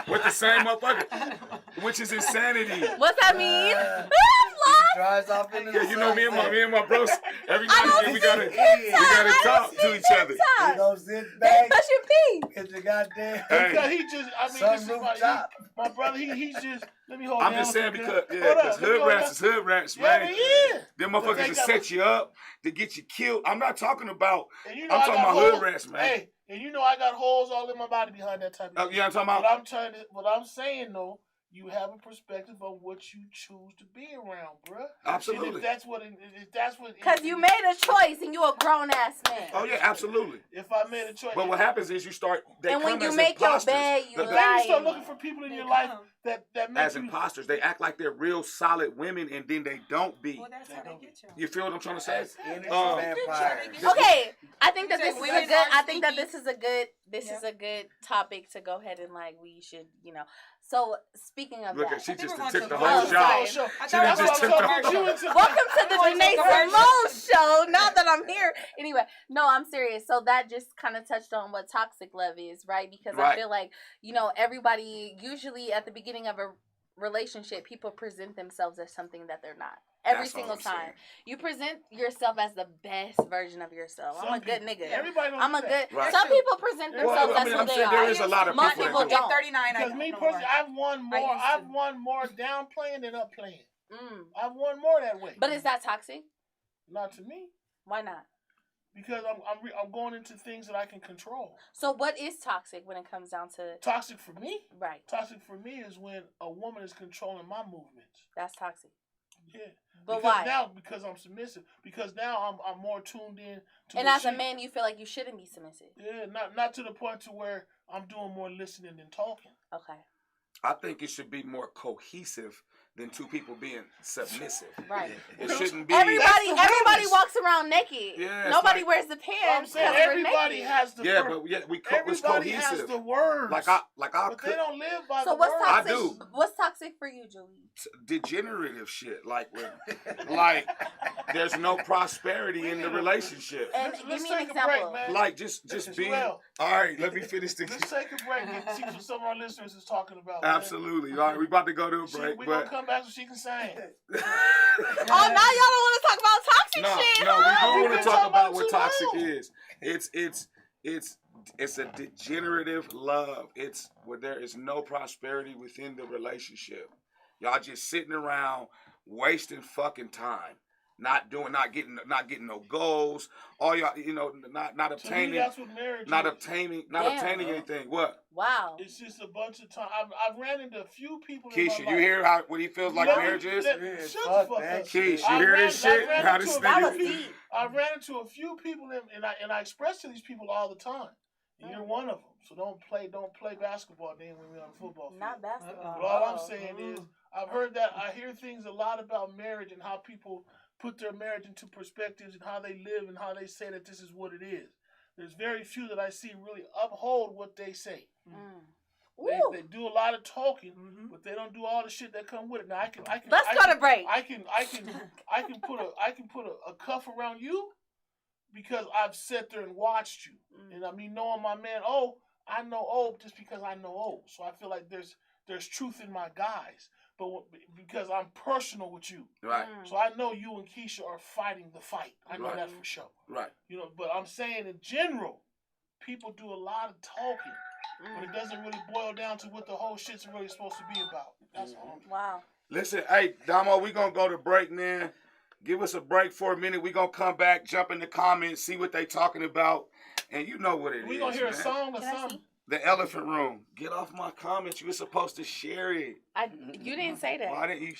with the same motherfucker, which is insanity. What's that mean? He drives off in the Yeah, you know me and sunset. my bros. Every I now and don't then we see gotta TikTok. talk to each other. He gonna sit They back pushing P. at the goddamn Hey. Because he just, I mean, Some this is rooftop. my brother. He's just. Let me hold. I'm down just saying for a because minute. Hold up, let me hood hold rats down. is hood rats, Yeah, man. they is. Them But motherfuckers they to got- set you up to get you killed. I'm not talking about. And you I'm know I talking got about hood holes. rats, man. Hey, and you know I got holes all in my body behind that type of shit. You know what I'm talking But about? what I'm saying though, you have a perspective on what you choose to be around, bruh. Absolutely. And if that's what. Cause you made a choice and you a grown ass man. Oh yeah, absolutely. If I made a choice. But what happens is you start. They And when come you as make your imposters. bed, you The- Then you start lying. looking for people in They your life come. that makes as you. imposters. They act like they're real solid women, and then they don't be. Well, that's how they get you. You feel what I'm trying to say? As innocent Um, vampires. Okay, I think that You this say is a women good. are I think that sneaky. this is a good. This Yeah. is a good topic to go ahead and like we should, you know. So speaking of Look that, at she I think just we're going took to the the whole commercial. shot. I She thought just we were took going the to whole commercial. into welcome to the Going to DANAE commercial. Simone show. Now that I'm here, anyway, no, I'm serious. So that just kind of touched on what toxic love is, right? Because I Right. feel like everybody usually at the beginning of a relationship, people present themselves as something that they're not. Every That's all single I'm time, saying. you present yourself as the best version of yourself. I'm a good nigga. Everybody don't I'm do a that. good. Right. Some people present Well, themselves I mean, as I'm who they saying are. there is a lot of Most people people that don't. don't. 39. I Because don't me know personally, more. I've won more. I used I've to. won more downplaying than upplaying. Mm. I've won more that way. But is that toxic? Not to me, Why not? because I'm going into things that I can control. So what is toxic when it comes down to Toxic for me. right? Toxic for me is when a woman is controlling my movements. That's toxic. Yeah. But because why? Now, because I'm submissive. Because now I'm more tuned in to. And what as a she- man, you feel like you shouldn't be submissive. Yeah, not to the point to where I'm doing more listening than talking. Okay. I think it should be more cohesive than two people being submissive. Right. It shouldn't be. Everybody realness. walks around naked. Yeah, it's Nobody like- wears the I'm pants. saying 'cause we're everybody naked. has the. Yeah, first- but yeah, it's everybody has cohesive. the words. Like I but could they don't live by So the what's words. I toxic? do. What's toxic for you, Julie? degenerative shit. Like there's no prosperity in the relationship. And Let's give me an take a example. break, man. Like just being. All right, let me finish the. Let's take a break and see what some of our listeners is talking about. Absolutely. All right, we about to go to a break, We're gonna but come back so she can sing. Oh, now y'all don't want to talk about toxic no, shit. no, huh? we do We've want been to talk talking about about what too toxic long. is. It's a degenerative love. It's where there is no prosperity within the relationship. Y'all just sitting around wasting fucking time. Not getting no goals. All y'all, not To me, obtaining, that's what marriage not is. obtaining Damn. anything. What? Wow. It's just a bunch of time. I've ran into a few people in Keisha, my you life. hear what he feels like Let- marriage is? let- Yeah, Shut the fuck fuck that up. shit. Keisha, you hear this shit? I ran How this into a That nigga? was deep. I ran into a few people and I express to these people all the time. And you're one of them. So don't play basketball then when we're on the football field. Not basketball. But all I'm Oh. saying is I hear things a lot about marriage and how people put their marriage into perspectives and how they live and how they say that this is what it is. There's very few that I see really uphold what they say. Mm. They do a lot of talking, but they don't do all the shit that come with it. Now I can Let's go to break. I can put a cuff around you because I've sat there and watched you. And I mean knowing my man I know just because I know So I feel like there's truth in my guys. But because I'm personal with you. Right. So I know you and Keisha are fighting the fight. I know Right. that for sure. Right. But I'm saying in general, people do a lot of talking. But it doesn't really boil down to what the whole shit's really supposed to be about. That's all. Wow. Listen, hey, Damo, we gonna go to break, man. Give us a break for a minute. We gonna come back, jump in the comments, see what they talking about, and you know what it is. We gonna hear a man. song or Can I something. see? The elephant room. Get off my comments. You were supposed to share it. You didn't say that. Why didn't you?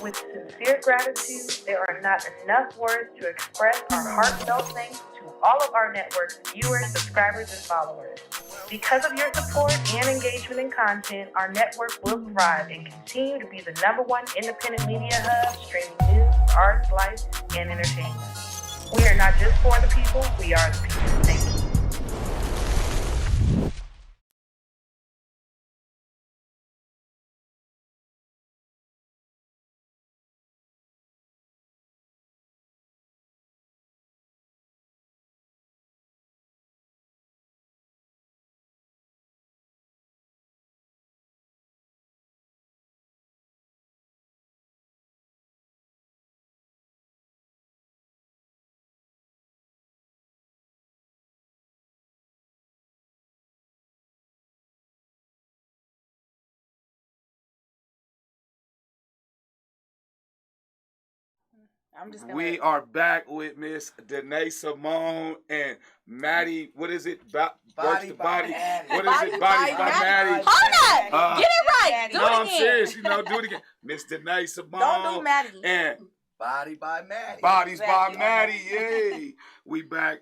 With sincere gratitude, there are not enough words to express our heartfelt thanks to all of our network's viewers, subscribers, and followers. Because of your support and engagement in content, our network will thrive and continue to be the #1 independent media hub streaming news, arts, life, and entertainment. We are not just for the people, we are the people. Thank you. I'm just gonna. We are back with Miss DANAE Simone and Maddie. What is it? Works the body. Maddie. What is it? Body by Maddie. Hold up! Get it right. Do No, it I'm again. serious. Do it again. Miss DANAE Simone. Don't do Maddie. And Body by Maddie. Bodies by Maddie. Yay. We back.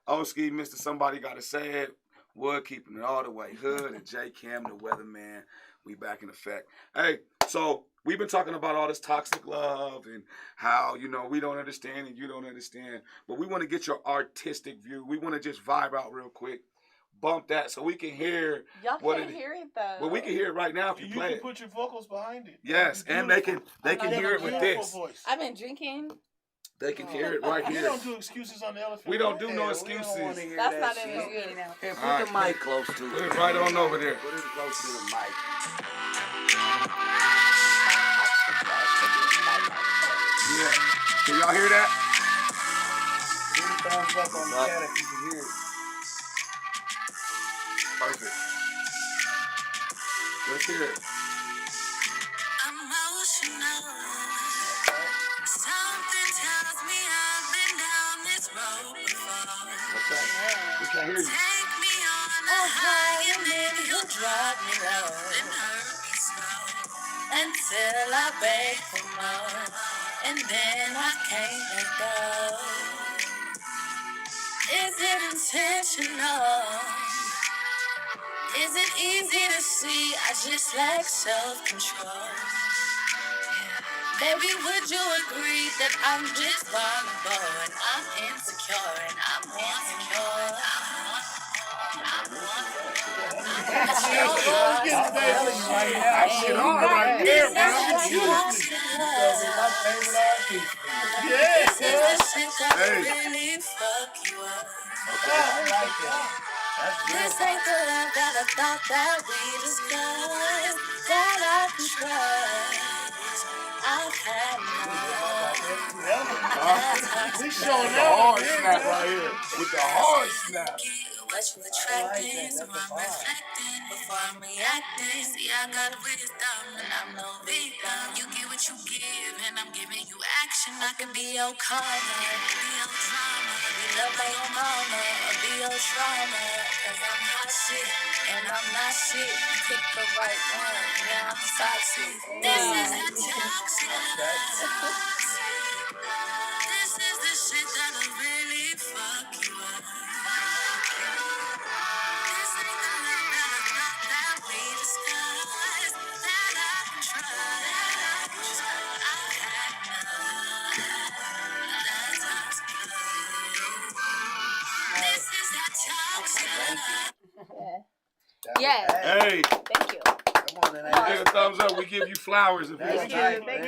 Oski, Mr. Somebody Gotta Say It. Wood keeping it all the way. Hood and J Cam, the weatherman. We back in effect. Hey, so we've been talking about all this toxic love and how, we don't understand and you don't understand. But we want to get your artistic view. We want to just vibe out real quick. Bump that so we can hear. Y'all what can't hear it though. Well, we can hear it right now if you play can it. put your vocals behind it. Yes, and they can hear it with this. Voice. I've been drinking. They can hear it right We here. don't do excuses on the elephant. We don't do no We excuses. don't wanna hear That's that not shit. an excuse. Here, put All the right. mic close to Put it. it right on over there. Put it close to the mic. Yeah. Can y'all hear that? Give me a thumbs up on the chat if you can hear it. Perfect. Let's hear it. Something tells me I've been down this road before. What's that? We can't hear you. Take me on a high and then you'll drop me low and hurt me slow until I beg for more and then I can't let go. Is it intentional? Is it easy to see? I just lack self-control. Baby, would you agree that I'm just vulnerable and I'm insecure and I'm insecure? That shit hard right there, bro. This is the shit that Hey. really fuck you up. I like that. That's This real. ain't the love that I thought that we discussed, that I can trust. I've had enough. We showing The out. hard snap right here. With the hard snap. What you attracting, so I'm reflecting before I'm reacting. See, I got wisdom and I'm no victim. You get what you give, and I'm giving you action. I can be your karma, be your drama, be loved by your mama, or be your trauma. Cause I'm hot shit, and I'm not shit. You pick the right one, yeah, I'm toxic. This is the toxic. This is the shit that'll really fuck you up. This ain't the love that I thought that we discussed, that I can trust. I've had enough. This is that toxic. Yes. Hey, Thank you. Come on, then. get a thumbs up. We give you flowers. If we That's don't right, get, man.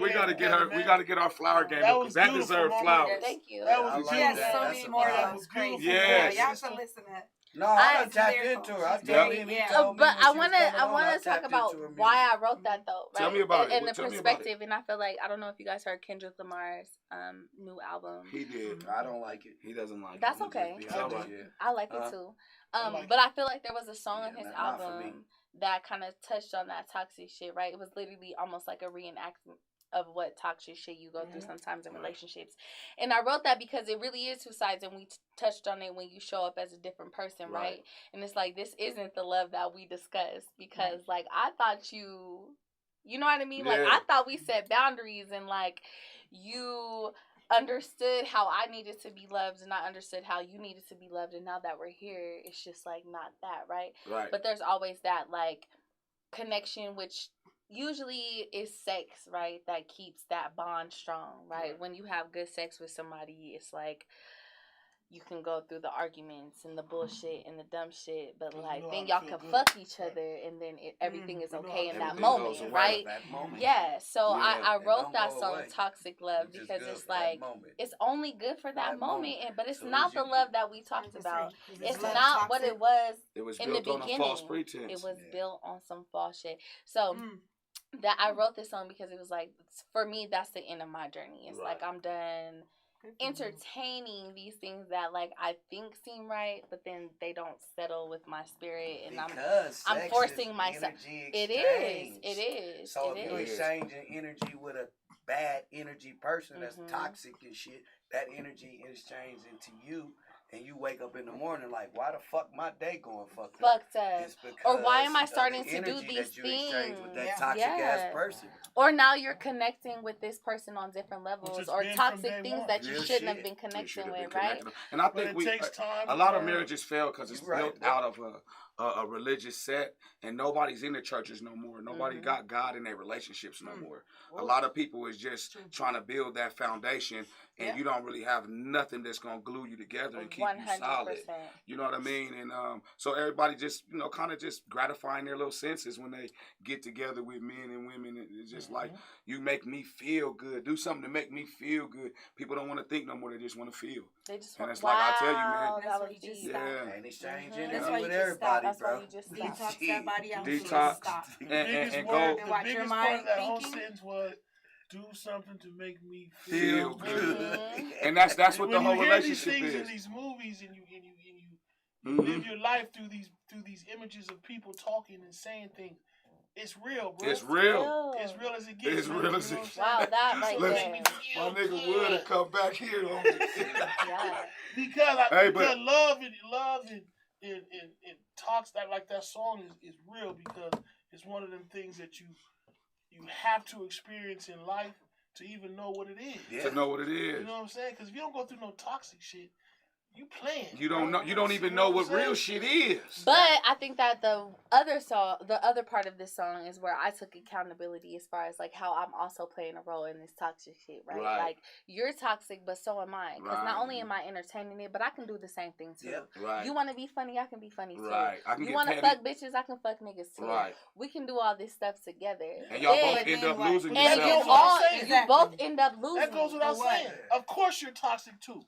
we gotta get her. We gotta get our flower game That up was because that beautiful, deserves Mama. flowers. Thank you. That was I a like Yes, that. so That's many a more vibe. of those crazy. Yes. Y'all should listen to that. No, I done It's tapped lyrical. into her. I It's told very- him. He yeah. told me But when I she was wanna coming on, talk tapped about into her music. why I wrote that though, right? Tell me about it. And the Tell me about it. perspective, and I feel like I don't know if you guys heard Kendrick Lamar's new album. He did. I don't like it. He doesn't like That's it. okay. It's all right. Yeah. I like Uh-huh. it too. I like But I feel like there was a song on his not for me. album that kind of touched on that toxic shit, right? It was literally almost like a reenactment of what toxic shit you go through sometimes in relationships. And I wrote that because it really is two sides, and we touched on it when you show up as a different person, right? Right. And it's like, this isn't the love that we discussed because, like, I thought you You know what I mean? Like, I thought we set boundaries and, like, you understood how I needed to be loved and I understood how you needed to be loved. And now that we're here, it's just, like, not that, right? Right. But there's always that, like, connection, which usually is sex, right? That keeps that bond strong, right? When you have good sex with somebody, it's like you can go through the arguments and the bullshit and the dumb shit, but like then y'all can fuck each other and then everything is okay in that moment, right? Yeah. So I wrote that song Toxic Love because it's like it's only good for that moment, but it's not the love that we talked about. It's not what it was in the beginning. On a false pretense. It was built on some false shit. So that I wrote this song because it was like, for me, that's the end of my journey. It's like I'm done entertaining these things that like I think seem right, but then they don't settle with my spirit, and I'm forcing myself. It is. So if you're exchanging energy with a bad energy person that's toxic and shit, that energy is exchanged into you. And you wake up in the morning like, why the fuck my day going fucked up? Or why am I starting to do these things with that toxic ass person? Or now you're connecting with this person on different levels, or toxic things that you shouldn't have been connecting with, right? And I think a lot of marriages fail because it's built out of a religious set, and nobody's in the churches no more. Nobody got God in their relationships no more. A lot of people is just trying to build that foundation, and you don't really have nothing that's gonna glue you together and keep 100%. You solid. You know what I mean? And so everybody just kind of just gratifying their little senses when they get together with men and women. It's just like, you make me feel good. Do something to make me feel good. People don't want to think no more. They just want to feel. They just and it's like I tell you, man. That's why you just stop. And exchange energy That's why you with just everybody, stop. That's bro. why you just detox that body out. Detox. Stop. And go. The biggest part of that whole sentence was, do something to make me feel good. And that's what the whole relationship is. When you hear these things in is. these movies and you live your life through these images of people talking and saying things, it's real, bro. It's real. It's real as it gets. It's real as it gets. Wow, that right there. My nigga Wood have come back here on me. Because love and talks that song is real, because it's one of them things that you have to experience in life to even know what it is. Yeah. To know what it is. You know what I'm saying? Because if you don't go through no toxic shit, you playing. You don't know. You don't even know what real shit is. But I think that the other part of this song is where I took accountability as far as like how I'm also playing a role in this toxic shit, right? Like, you're toxic, but so am I. Because not only am I entertaining it, but I can do the same thing too. Right. You want to be funny, I can be funny too. Right. You want to fuck bitches, I can fuck niggas too. Right. We can do all this stuff together. And y'all both end up losing and yourself. you both end up losing. That goes without saying. Of course you're toxic too.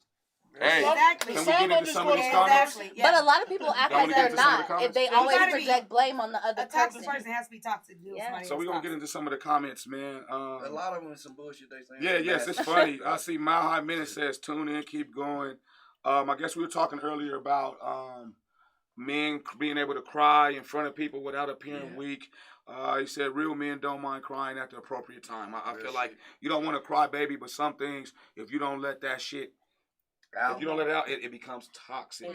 Hey, exactly. Can we get into some of these comments? Yeah. But a lot of people act like they're not. If they always project blame on the other person. A toxic person has to be toxic. So we're going to get into some of the comments, man. A lot of them is some bullshit they say. Yeah, yes, it's funny. I see Mile High Minute says, tune in, keep going. I guess we were talking earlier about men being able to cry in front of people without appearing weak. He said real men don't mind crying at the appropriate time. I feel like you don't want to cry, baby, but some things, if you don't let that shit out. If you don't let it out, it becomes toxic,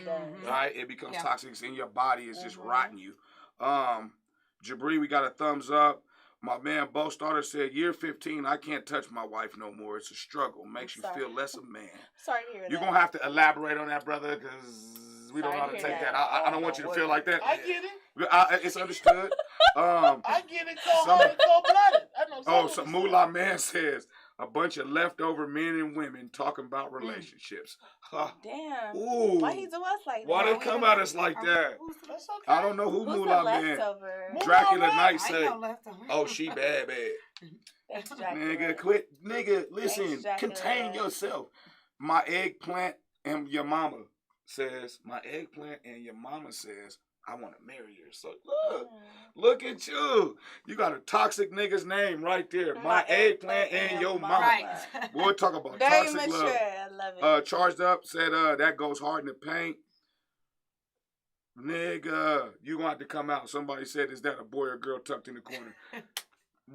right? It becomes toxic. It's in your body. It's just rotting you. Jabri, we got a thumbs up. My man Bo Starter said, year 15, I can't touch my wife no more. It's a struggle. Makes you feel less a man. Sorry to hear that. You're going to have to elaborate on that, brother, because we don't know how to take that. I don't want you to feel like that. I get it. It's understood. I get it. Cold-blooded. So Moolah Man says, a bunch of leftover men and women talking about relationships. Damn. Ooh. Why he do us like that? Why they come at us like that? That's okay. I don't know who Moolah Man. Dracula Knight said, oh, she bad. Nigga, quit. Nigga, listen. Contain yourself. My eggplant and your mama says, I want to marry her. So look at you. You got a toxic nigga's name right there. My eggplant and your mama. Right. Boy, talk about Very toxic mature. love. I love it. Charged Up said, that goes hard in the paint. Nigga, you want to come out. Somebody said, is that a boy or girl tucked in the corner?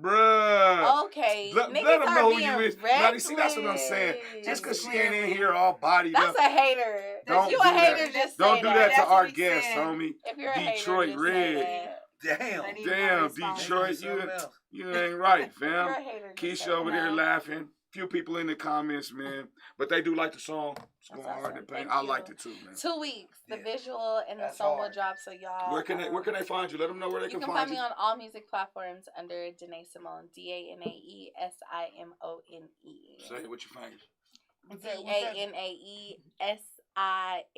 Bruh. Okay. Let them know who you is. Now, see, that's what I'm saying. Just because she ain't in here all bodied up. That's a hater. Don't you do a hater, that. just Don't say do that to our That's guest, homie. If you're a Detroit hater, Red. Damn. They need Damn, more response. Detroit, Something else. you ain't right, You're fam. a hater. just Keisha so over you there know. laughing. Few people in the comments, man. But they do like the song. It's That's going hard awesome. to paint. Thank I you. liked it too, man. 2 weeks. The Yeah. visual and the That's song will hard. drop, so y'all. Where can they find you? Let them know where they You can can find find you. me on all music platforms under DANAE Simone. DANAE SIMONE. Say it with your fingers. DANAE SIMONE.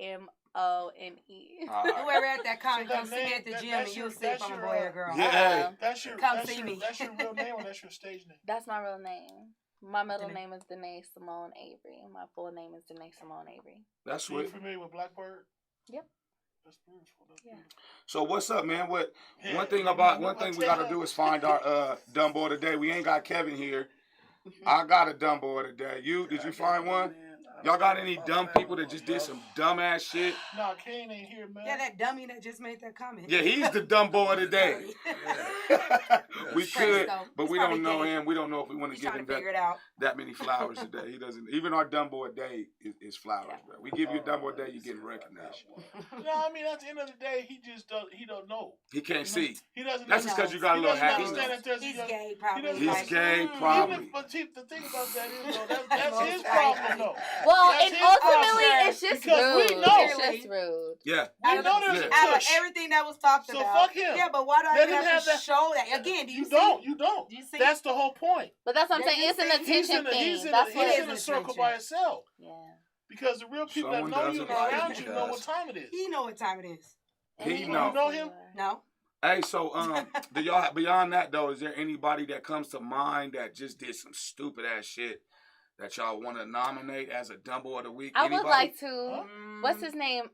Whoever at that comment, So come that see me name- at the that- gym that's and you'll your- see if that's I'm a your, boy or girl. Yeah. That's your. Come that's see your, me. That's your real name or that's your stage name? That's my real name. My middle Danae. name is DANAE Simone Avery. My full name is DANAE Simone Avery. That's So you sweet. familiar with Blackbird? Yep. That's beautiful. That's Yeah. beautiful. So what's up, man? One Yeah. thing we gotta do is find our dumb boy today. We ain't got Kevin here. I got a dumb boy today. Did you find one? Y'all got any dumb people that just did some dumbass shit? Nah, Kane ain't here, man. Yeah, that dummy that just made that comment. Yeah, he's the dumb boy today. We could, though. but He's we don't probably know gay. him. We don't know if we want to He's give trying him to figure it out. that many flowers today. He doesn't. Even our dumb boy day is flowers, bro. We give you a dumb boy day, you getting recognition. No, I mean at the end of the day, he just don't know. He can't see. He doesn't. That's just because you got a he little doesn't hat. understand that there's He's a- gay, probably. doesn't He's like, gay, mm. probably. Even, but see, the thing about that is though, that's Most his problem likely. though. Well, That's and his ultimately, problem. it's just Because we rude. know. It's just rude. Yeah. We Out of know the- there's Yeah. a Out of push. everything that was talked So about. fuck him. Yeah, but why do I Let even him have to have that- show that? Again, do you You see? don't. You don't. Do you see? That's the whole point. But that's what I'm Yeah, saying. you It's an see, attention thing. That's he's what it in is a circle attention. by itself. Yeah. Because the real people Someone that know you doesn't and like around it you know what because- time it is. He know what time it is. He You know. know him? No. Hey, so do y'all beyond that though? Is there anybody that comes to mind that just did some stupid ass shit that y'all want to nominate as a dumb boy of the week? I Anybody? would like to. Huh? What's his name?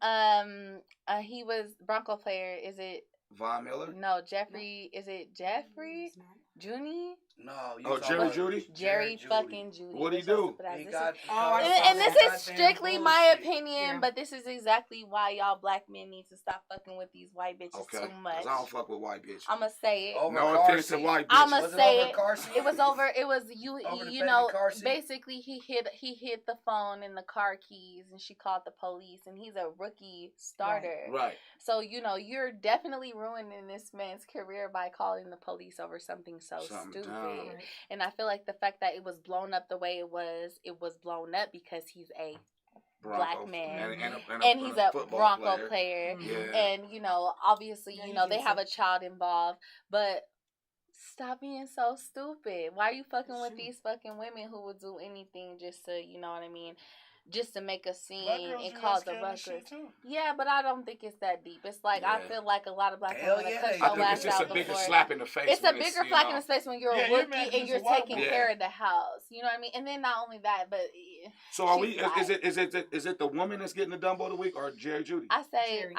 He was Bronco player. Is it Von Miller. no Jeffrey? Is it Jeffrey Junie? No. Oh, Jerry Judy? Jerry fucking Judy. What'd he That's so do? stupid. He This got is- Oh, I and saw this that. is strictly my opinion, Yeah. but this is exactly why y'all black men need to stop fucking with these white bitches Okay. too much. 'Cause I don't fuck with white bitches. I'ma say it. Over No car offense to seat. white I'ma bitches. Was it say over it. car seat? It was over. It was you. Over the You baby know, car seat? basically he hit the phone and the car keys, and she called the police. And he's a rookie starter. Right. So you're definitely ruining this man's career by calling the police over something so Something stupid. dumb. Right. And I feel like the fact that it was blown up the way it was blown up because he's a black man. And he's a football Bronco player. Mhm. Yeah. And obviously, Yeah, you they did have say- a child involved, but stop being so stupid. Why are you fucking with Shoot. these fucking women who would do anything just to, you know what I mean, just to make a scene Black girls and do cause that a scam and ruckus? shit too. Yeah, but I don't think it's that deep. It's like I Yeah. feel like a lot of black Hell women yeah, cut they I your do. think ass it's just a out bigger before. slap in the face. It's a when bigger you slap in know. the face when you're Yeah, a you're rookie mad 'cause and it's you're a white taking woman. care of the house. You know what I mean? And then not only that, but So are she's we? black. Is it the woman that's getting the Dumbo of the week or Jerry Judy? I say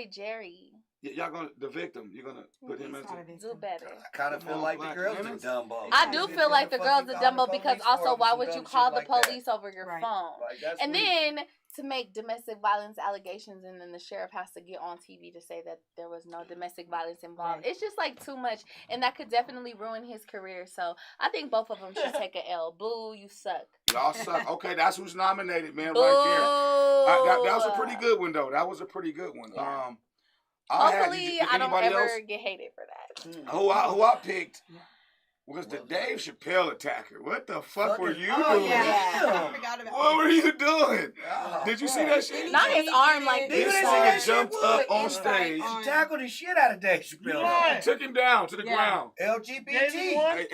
Jerry. Jerry. Y'all gonna the victim? You're gonna put him He's as not a the victim. Do better. I kind of Come feel on, like the black girls women. are Dumbo. I do feel like the girls are Dumbo because also why would you call the police over your Right. phone? Like, that's And weak. then to make domestic violence allegations and then the sheriff has to get on TV to say that there was no domestic violence involved. Right. It's just like too much and that could definitely ruin his career. So I think both of them should take a L. Boo, you suck. Y'all suck. Okay, that's who's nominated, man, Boo. right there. That was a pretty good one though. That was a pretty good one. Yeah. Hopefully, Hopefully I don't anybody ever else? get hated for that. Who I picked Yeah. was the Dave Chappelle attacker. What the fuck were you Oh, doing? yeah. I forgot about What were you doing? Oh, Did you see fuck. that shit? Not his arm like This this. nigga jumped up on Right stage, on. He tackled the shit out of Dave You Chappelle. lying. took him down to the Yeah. ground. Gave him LGBT. one? Hey,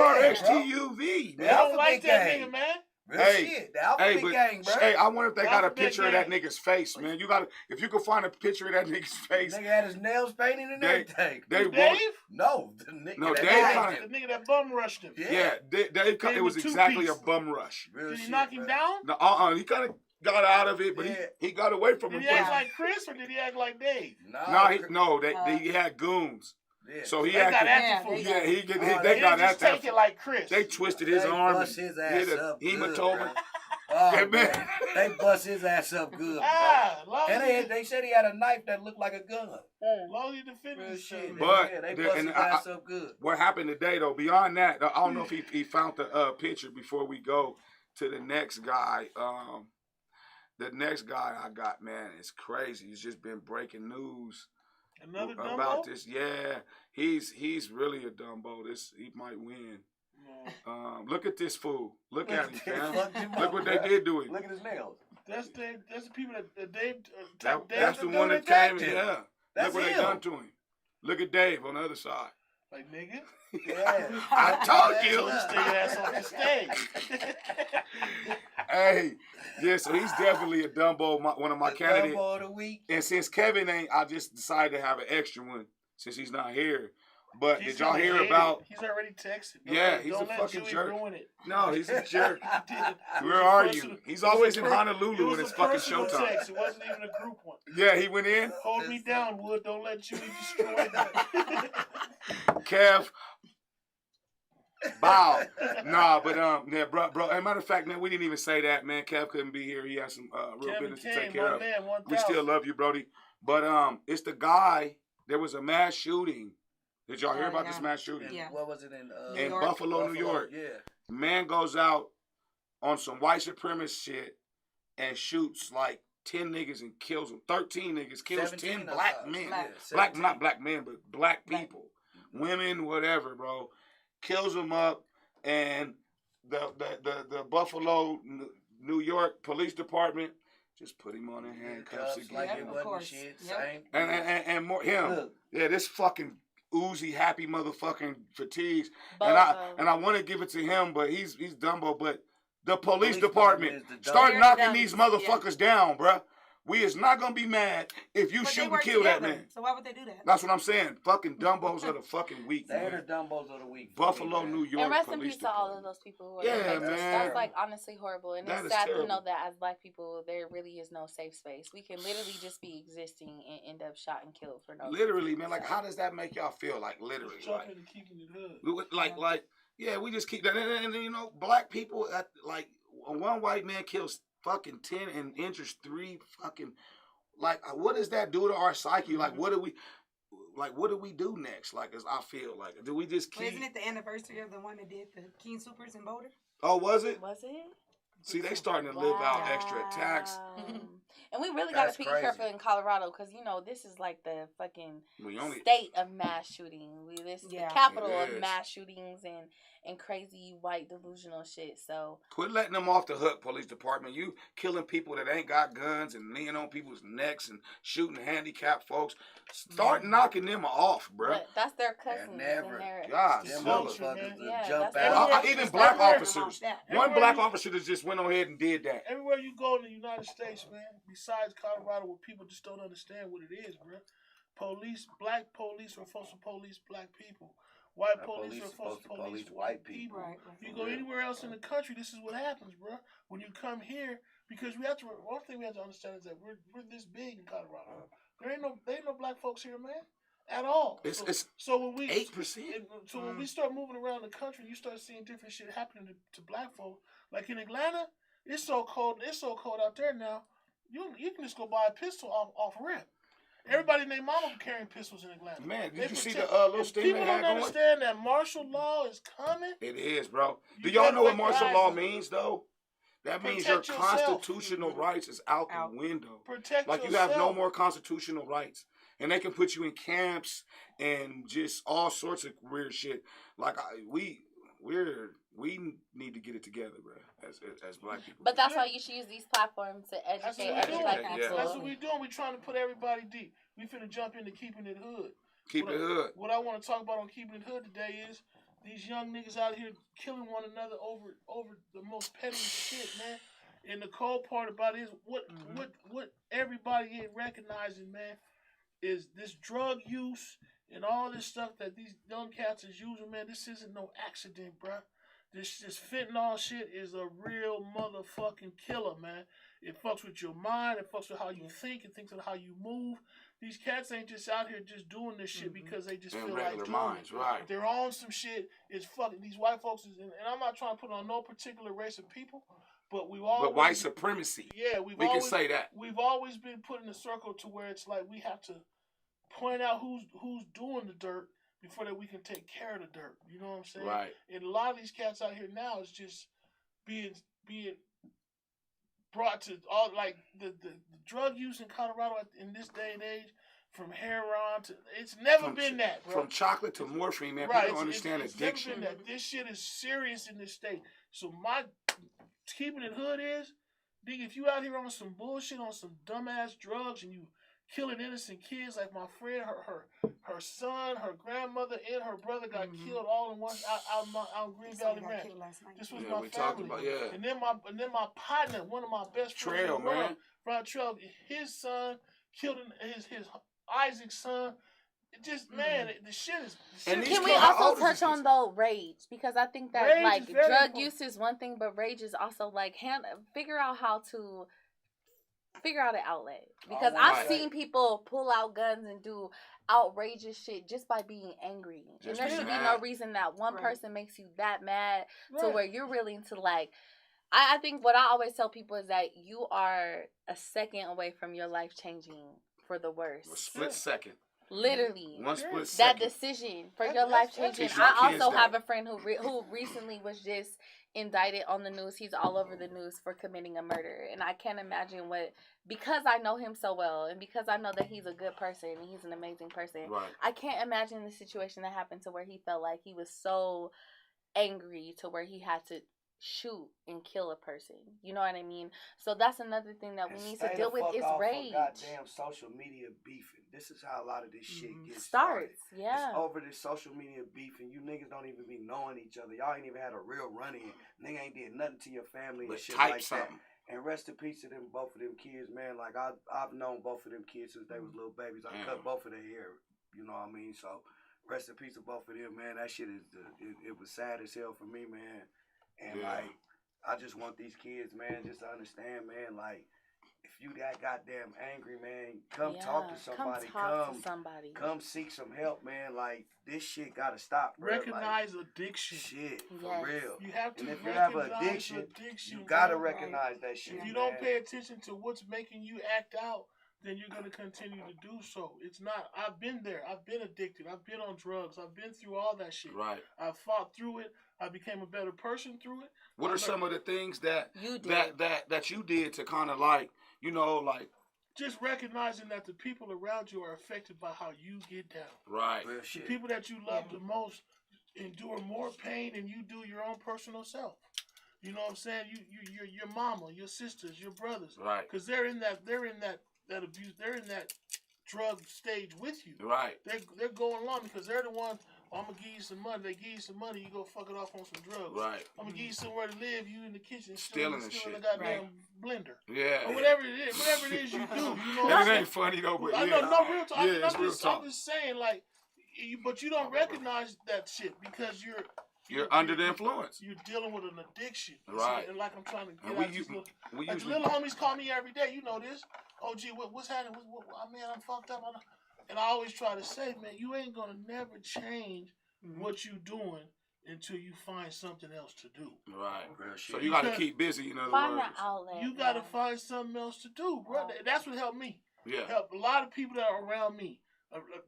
LGBTQRXTUV, They man. don't like Alphabet that gang. nigga, man. Real Hey, shit. The Alphabet Hey, but gang, bro. hey, I wonder if they got a Alphabet picture of that gang. nigga's face, man. You got if you could find a picture of that nigga's face. Nigga had his nails painted and They- everything. They Dave? want, No, the nigga. No, that Dave guy- kinda- The nigga that bum rushed him. yeah, they Gave it was him a exactly a two-piece. bum rush. Real Did he shit, knock him bro. down? No, he kind of got out of it, but Yeah. he got away from Did him. he act Yeah. like Chris or did he act like Dave? They had goons. Yeah. So he They got acted. after Yeah, food. Yeah, They they got didn't that. just take it like Chris. They twisted his They arm. bust his ass did a up good, hematoma. bro. Oh, Yeah, man. man. They bust his ass up good. bro. Long And as they said he had a knife that looked like a gun. long as he defended Real himself. shit. But yeah, they the- bust and his I- ass up good. What happened today, though, beyond that, I don't know if he found the picture before we go to the next guy. The next guy I got, man, is crazy. It's just been breaking news Another Dumbo? about this. Yeah, he's really a Dumbo. He might win. No. Look at this fool. Look at him, fam. Fucked him Look up, what they bruh. did to him. Look at his nails. That's the people that Dave. That's the dude one that that came got in. him. Yeah. That's Look what him. they done to him. Look at Dave on the other side. Like, nigga. Yeah. I told you. Stay your ass off the stage. Hey, yeah, so he's definitely a Dumbo, one of my candidates. Dumbo of the week. And since Kevin ain't, I just decided to have an extra one since he's not here. But He's did y'all gonna hear hate about? it. He's already texted. Yeah, he's a Don't let fucking Chewy jerk. ruin it. No, he's a jerk. He did. Where are you? He's always in It Honolulu was and it's a fucking personal showtime. text. It wasn't even a group one. Yeah, he went in. Hold me down, Wood. Don't let Chewy destroy that. Kev. Bow. Nah, but yeah, bro. As a matter of fact, man, we didn't even say that, man. Kev couldn't be here. He has some real Kevin business to take Kane, care my of. man, 1000. We still love you, Brody. But it's the guy. There was a mass shooting. Did y'all hear about this mass shooting? Yeah. What was it in? In York. Buffalo, New York. Yeah. Man goes out on some white supremacist shit and shoots like 10 niggas and kills them. 13 niggas, kills 10 black men. Black. Not black men, but black people. Women, whatever, bro. Kills them up, and the Buffalo, New York Police Department just put him on in handcuffs again. Like Yep, it of wasn't course. shit. Yep. Same. And more him. Look. Yeah, this fucking oozy happy motherfucking fatigues. Bozo. And I want to give it to him, but he's Dumbo. But the police Police department department is the start They're knocking dumb. these motherfuckers down, bruh. We is not gonna be mad if you But shoot they and work kill that together, man. So why would they do that? That's what I'm saying. Fucking Dumbos of the fucking week, They're man. the Dumbos of the week. Buffalo, New York. And rest in Police peace to all Department. of those people who are Yeah, victims. man. That's like honestly horrible. And That it's is sad terrible. to know that as black people, there really is no safe space. We can literally just be existing and end up shot and killed for no reason. Literally, man. Like, how does that make y'all feel? Like, literally, Just like, jumping and keeping it hood. yeah, we just keep that. And you know, black people, like, one white man kills fucking 10 and injures 3 fucking. Like, what does that do to our psyche? Like, what do we do next? Like, as I feel like, do we just Well, keep? isn't it the anniversary of the one that did the King Supers in Boulder? Oh, was it? Was it? See, they starting to live out extra attacks. And we really got That's to be crazy. careful in Colorado because, you know, this is like the fucking We only state of mass shooting. This is Yeah. the capital It of is. mass shootings and crazy white delusional shit. So quit letting them off the hook, police department. You killing people that ain't got guns and kneeing on people's necks and shooting handicapped folks. Start knocking them off, bruh. but that's their cousins. never. And their, God, Them smell culture, it. man. Yeah, jump that's out. everywhere. Even black Everywhere. officers. That. One Everywhere black you- officer that just went ahead and did that. Everywhere you go in the United States, man, besides Colorado, where people just don't understand what it is, bro. Black police are supposed to police black people. White Black police police are supposed to police white white people. Right. You go anywhere else in the country, this is what happens, bro. When you come here, because one thing we have to understand is that we're this big in Colorado. There ain't no black folks here, man, at all. It's So when we 8%. So when we start moving around the country, you start seeing different shit happening to black folk. Like in Atlanta, it's so cold. It's so cold out there now. You can just go buy a pistol off rip. Everybody and their mama carrying pistols in Atlanta. Man, They did you see protect- the little sting People they don't had going? understand that martial law is coming. It is, bro. Do You y'all better know what make your martial eyes- law means, though? That means your Protect yourself. constitutional rights is out the window. Protect Like, yourself. you have no more constitutional rights. And they can put you in camps and just all sorts of weird shit. Like, we need to get it together, bro, as black people. but that's why you should use these platforms to That's educate what other we're black doing. people. That's what we're doing. We're trying to put everybody deep. We finna jump into keeping it hood. Keep it hood. What I want to talk about on keeping it hood today is these young niggas out here killing one another over the most petty shit, man. And the cold part about it is what everybody ain't recognizing, man, is this drug use and all this stuff that these young cats is using, man. This isn't no accident, bruh. This fentanyl shit is a real motherfucking killer, man. It fucks with your mind. It fucks with how you think. It thinks with how you move. These cats ain't just out here just doing this shit because they just In feel regular like doing minds, it. right. They're on some shit. It's fucking these white folks, and I'm not trying to put on no particular race of people, but we've always But white supremacy. Yeah, We can always, say that. We've always been put in a circle to where it's like we have to point out who's doing the dirt before that we can take care of the dirt. You know what I'm saying? Right. And a lot of these cats out here now is just being brought to all like the drug use in Colorado in this day and age. from heroin to, it's never been that, bro. From chocolate to morphine, man. Right, People don't understand it's addiction. never been that. This shit is serious in this state. So my keeping it hood is, nigga, if you out here on some bullshit, on some dumbass drugs, and you killing innocent kids, like my friend, her son, her grandmother, and her brother got killed all in one out in Green Valley Ranch. This was my family. And then my partner, one of my best friends, Trail, man. Ron Trail, his son killed his Isaac's son. It just man, the shit is. And can we also touch on though rage, because I think that Rage like is very drug important. use is one thing, but rage is also like figure out how to figure out an outlet, because I've seen people pull out guns and do outrageous shit just by being angry, and there should be no reason that one person makes you that mad to where you're willing to like. I think what I always tell people is that you are a second away from your life changing for the worse. A split second. Literally, one split that second. decision for your life changing. I also have a friend who recently was just indicted on the news. He's all over the news for committing a murder, and I can't imagine because I know him so well, and because I know that he's a good person and he's an amazing person. Right. I can't imagine the situation that happened to where he felt like he was so angry to where he had to shoot and kill a person. You know what I mean? So that's another thing that we need to deal with is rage. Goddamn social media beefing. This is how a lot of this shit gets started. started. Yeah. It's over this social media beefing. You niggas don't even be knowing each other. Y'all ain't even had a real run-in. Nigga ain't did nothing to your family and shit like that. And rest in peace to them, both of them kids, man. Like I've known both of them kids since they was little babies. I cut both of their hair. You know what I mean? So rest in peace to both of them, man. That shit is it was sad as hell for me, man. And like, I just want these kids, man, just to understand, man, like, if you that goddamn angry, man, come talk to somebody. Come seek some help, man. Like, this shit gotta stop, bro. Recognize addiction. Shit, for real. You have to and if you have addiction, you gotta recognize that shit. If you don't pay attention to what's making you act out, then you're going to continue to do so. It's not, I've been there. I've been addicted. I've been on drugs. I've been through all that shit. Right. I fought through it. I became a better person through it. What are some of the things that you did to kind of like, just recognizing that the people around you are affected by how you get down. Right. The people that you love the most endure more pain than you do your own personal self. You know what I'm saying? Your mama, your sisters, your brothers. Right. Because they're in that abuse. They're in that drug stage with you. Right. They're going along because they're the ones. I'm gonna give you some money. They give you some money. You go fuck it off on some drugs. Right. I'm gonna give you somewhere to live. You in the kitchen stealing the goddamn blender. Yeah. Or whatever it is you do. You know what it ain't funny though, but I know, no real talk. I'm just saying, like, but you don't recognize that shit because you're under the influence. You're dealing with an addiction. Right. And like I'm trying to get out these little homies call me every day. You know this. Oh, gee, what's happening? Man, I'm fucked up. And I always try to say, man, you ain't going to never change what you doing until you find something else to do. Right. So you got to keep busy, in other find words. An outlet. You got to find something else to do, bro. That's what helped me. Yeah. Helped a lot of people that are around me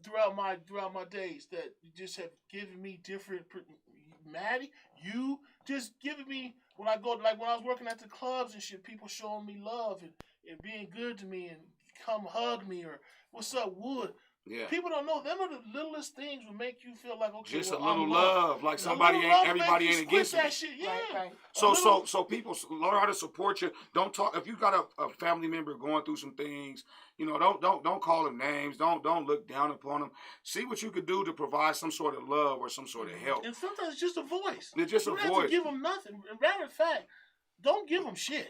throughout my days that just have given me different. Mattie, you just giving me when I was working at the clubs and shit, people showing me love and being good to me and come hug me or what's up, Wood. Yeah. People don't know. Them are the littlest things will make you feel like okay. Just well, a little love, like everybody ain't against that me. shit. Yeah. Right. So people learn how to support you. Don't talk if you got a family member going through some things. Don't call them names. Don't look down upon them. See what you could do to provide some sort of love or some sort of help. And sometimes it's just a voice. It's just you a don't voice. have to give them nothing. Matter of fact, don't give them shit.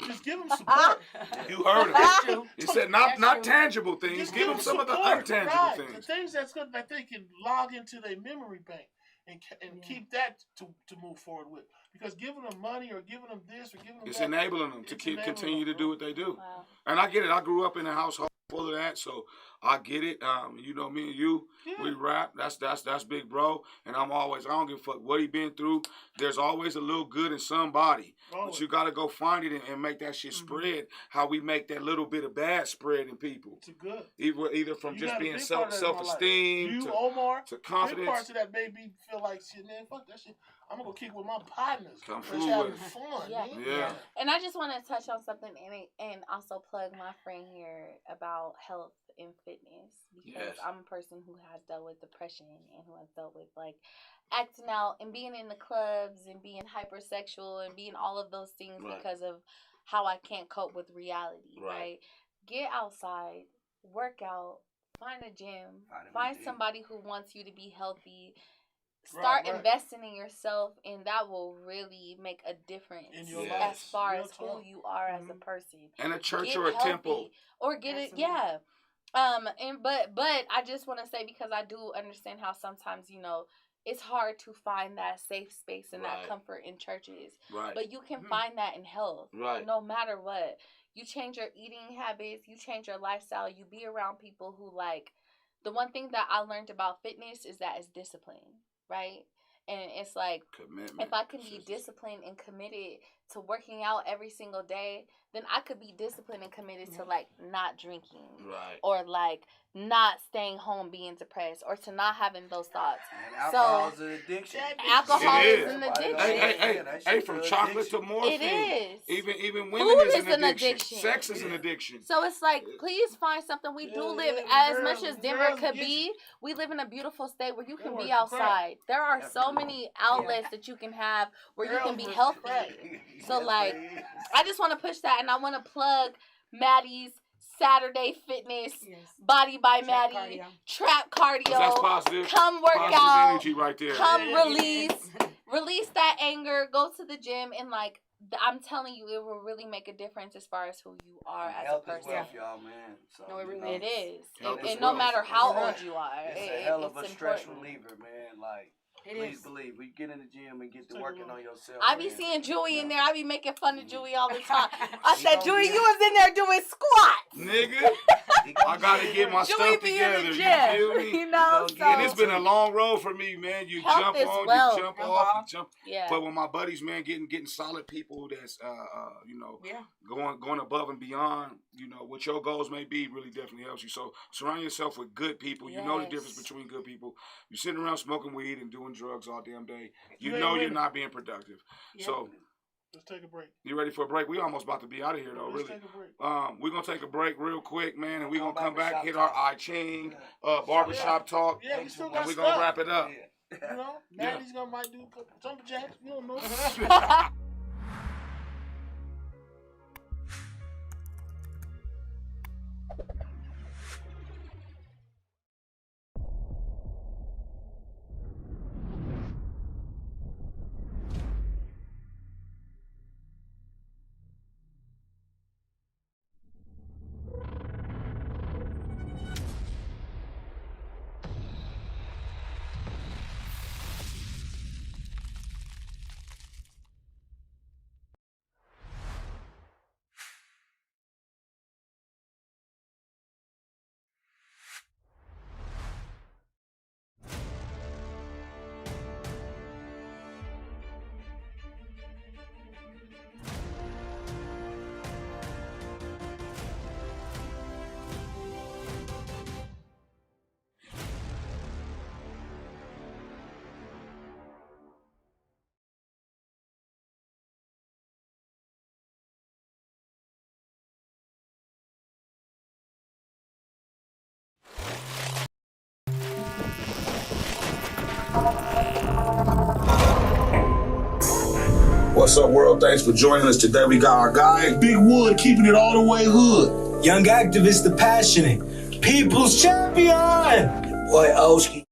Just give them support. You heard it. You said not tangible things. Just give them some of the untangible things. The things that they can log into their memory bank and keep that to move forward with. Because giving them money or giving them this or giving them it's that, enabling them to continue to do what they do. Wow. And I get it. I grew up in a household full of that, so I get it. Me and you, we rap. That's big bro. And I don't give a fuck what he been through. There's always a little good in somebody. But you gotta go find it and make that shit spread. How we make that little bit of bad spread in people. It's good. Either from just being self-esteem to Omar, to confidence. Big parts of that made me feel like shit, man. Fuck that shit. I'm gonna go kick with my partners. Come Let's through have with it. fun. Yeah. And I just want to touch on something and also plug my friend here about health in fitness because I'm a person who has dealt with depression and who has dealt with like acting out and being in the clubs and being hypersexual and being all of those things because of how I can't cope with reality, right? Get outside, work out, find a gym, find somebody who wants you to be healthy. Start investing in yourself, and that will really make a difference in your as far as who you are as a person. And a church get or a healthy, temple. or get it, and but I just want to say, because I do understand how sometimes, you know, it's hard to find that safe space and that comfort in churches. But you can find that in health. No matter what. You change your eating habits, you change your lifestyle, you be around people who like. The one thing that I learned about fitness is that it's discipline, right? And it's like, commitment. If I can be disciplined and committed to working out every single day, then I could be disciplined and committed to like not drinking, or like not staying home being depressed, or to not having those thoughts. And alcohol is an addiction. Alcohol is an addiction. Hey, from chocolate to morphine. It is. Even women is an addiction. Sex is an addiction. So it's like, please find something. We do live, as much as Denver could be, we live in a beautiful state where you can be outside. There are so many outlets that you can have where you can be healthy. So like, I just want to push that, and I want to plug Mattie's Saturday Fitness, Body by Maddie, Trap Cardio. That's positive. Come work positive out. Energy right there. Come release that anger. Go to the gym, and like, I'm telling you, it will really make a difference as far as who you are as a person. Health is wealth, y'all, man. So, no, it really is. And no matter how old you are, it's a hell of a stress reliever, man. Like. Please believe we get in the gym and get to working on yourself. I be seeing Joey in there. I be making fun of Joey all the time. I said, Joey, you was in there doing squats. Nigga, I gotta get my stuff together. You feel me? You know, and it's been a long road for me, man. You jump on, you jump off, you jump. Yeah. But with my buddies, man, getting solid people that's you know, going above and beyond, you know, what your goals may be, really definitely helps you. So surround yourself with good people. You know the difference between good people. You're sitting around smoking weed and doing drugs all damn day. You know you're not being productive. So let's take a break. You ready for a break? We almost about to be out of here though, really. Let's take a break. We're gonna take a break real quick, man, and we're gonna come back, hit our I-Ching barbershop talk, we still got and we're gonna wrap it up. You know, Maddie's gonna might do jumper jacks. You don't know. What's up, world? Thanks for joining us today. We got our guy, Big Wood, keeping it all the way hood. Young activist, the passionate, people's champion. Boy, OSKIE.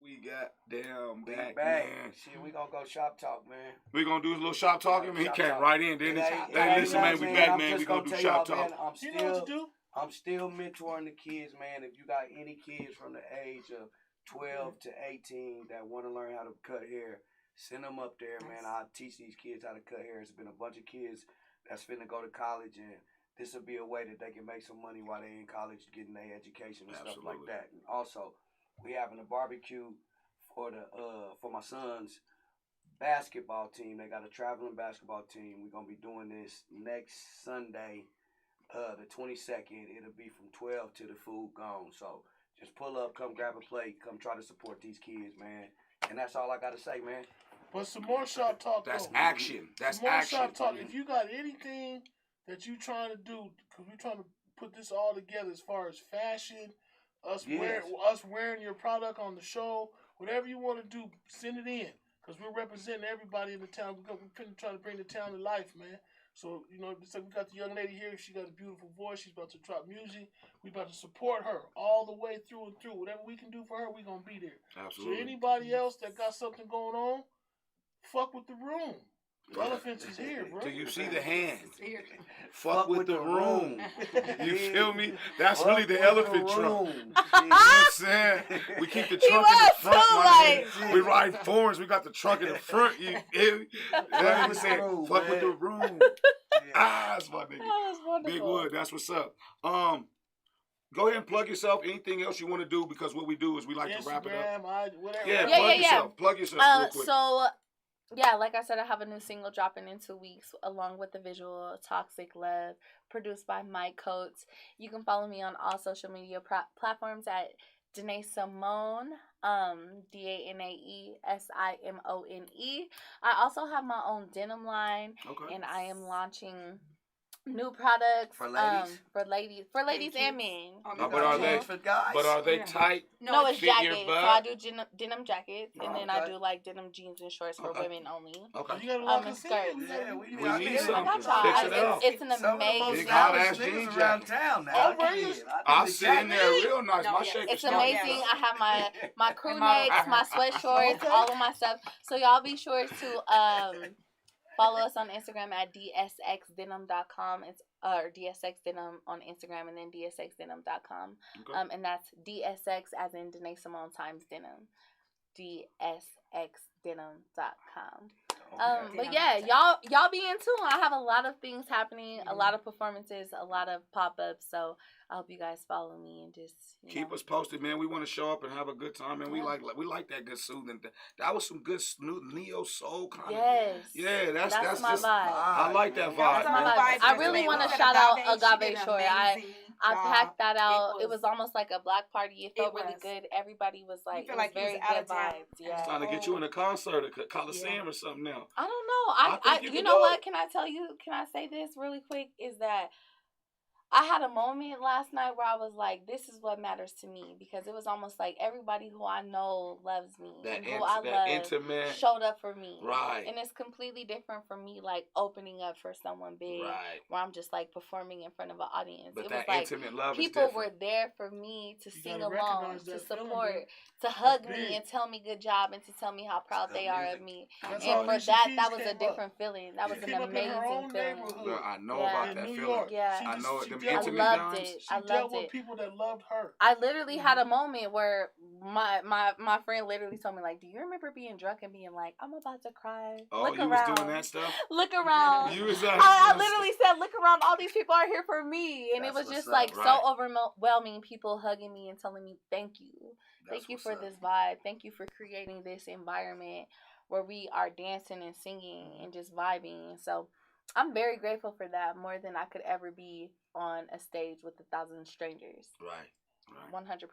We got damn back, Bang. man. Shit, we gonna go shop talk, man. We gonna do a little shop talking. He Shop came talk. right in, didn't he? Hey, Hey, listen, man, we back, I'm man. just We gonna do tell shop y'all, talk. man, You know what to do? I'm still mentoring the kids, man. If you got any kids from the age of 12 to 18 that want to learn how to cut hair, send them up there, man. I'll teach these kids how to cut hair. It's been a bunch of kids that's finna go to college, and this will be a way that they can make some money while they in college getting their education and stuff like that. And also, we having a barbecue for my son's basketball team. They got a traveling basketball team. We're gonna be doing this next Sunday, the 22nd. It'll be from 12 to the food gone. So just pull up, come grab a plate, come try to support these kids, man. And that's all I gotta say, man. But some more shop talk. That's though. action. That's some more action. shop talk. If you got anything that you trying to do, because we're trying to put this all together as far as fashion, us wearing your product on the show, whatever you want to do, send it in. Because we're representing everybody in the town. We're trying to bring the town to life, man. So, you know, so we got the young lady here. She got a beautiful voice. She's about to drop music. We about to support her all the way through and through. Whatever we can do for her, we going to be there. Absolutely. So anybody else that got something going on, fuck with the room. The elephants is here, bro. Do you see the hand? Fuck with the room. You feel me? That's really the elephant trunk. You know what I'm saying? We keep the trunk in the front, my nigga. We ride foreigns. We got the trunk in the front. You feel me? I'm saying, fuck with the room. That's my nigga. Big Wood, that's what's up. Go ahead and plug yourself. Anything else you want to do? Because what we do is we like to wrap it up. Whatever. Yeah, plug yourself. Plug yourself real quick. So, yeah, like I said, I have a new single dropping in 2 weeks along with the visual Toxic Love, produced by Mike Coates. You can follow me on all social media platforms at DANAE Simone, DANAE SIMONE. I also have my own denim line, and I am launching new products for ladies, for ladies and men. But are they tight? No, it's jackets. So butt? I do denim jackets, and then I do like denim jeans and shorts for women only. Okay. You got a lot of skirts. Yeah, we need something. I Fix it up. It's an amazing. Big hot ass jeans around town now. I'll sit in there real nice. My shape It's amazing. I have my crew necks, my sweat shorts, all of my stuff. So y'all be sure to follow us on Instagram at dsxdenim.com. It's dsxdenim on Instagram, and then dsxdenim.com. Okay. And that's dsx as in DANAE Simone times denim. dsxdenim.com. But yeah, y'all be in tune. I have a lot of things happening, a lot of performances, a lot of pop-ups. So I hope you guys follow me and just keep us posted, man. We want to show up and have a good time, and we like that good soothing. That was some good neo soul kind of. Yes. Yeah, that's my just, vibe. I like that vibe, man. I really want to shout out Agave Shore. I packed that out. It was almost like a black party. It felt really good. Everybody was like, it was very good vibes. Yeah. It's time to get you in a concert, a Coliseum or something now. I don't know. You know what? Can I tell you? Can I say this really quick? Is that I had a moment last night where I was like, this is what matters to me, because it was almost like everybody who I know loves me and who I love showed up for me. Right. And it's completely different from me like opening up for someone big, where I'm just like performing in front of an audience. But it that was like intimate love people were there for me to sing along, to support, to hug me and tell me good job and to tell me how proud they are of me. And for that was a different feeling. That was an amazing feeling. I know about that feeling. Yeah. I know it. I loved it. I dealt with people that loved her. I literally had a moment where my friend literally told me, like, do you remember being drunk and being like, I'm about to cry? Oh, look you around. was doing that stuff? Look around. You was I literally said, look around. All these people are here for me. And it was just like so overwhelming. People hugging me and telling me, thank you. Thank you for this vibe. Thank you for creating this environment where we are dancing and singing and just vibing. So I'm very grateful for that, more than I could ever be on a stage with 1,000 strangers. Right. 100%.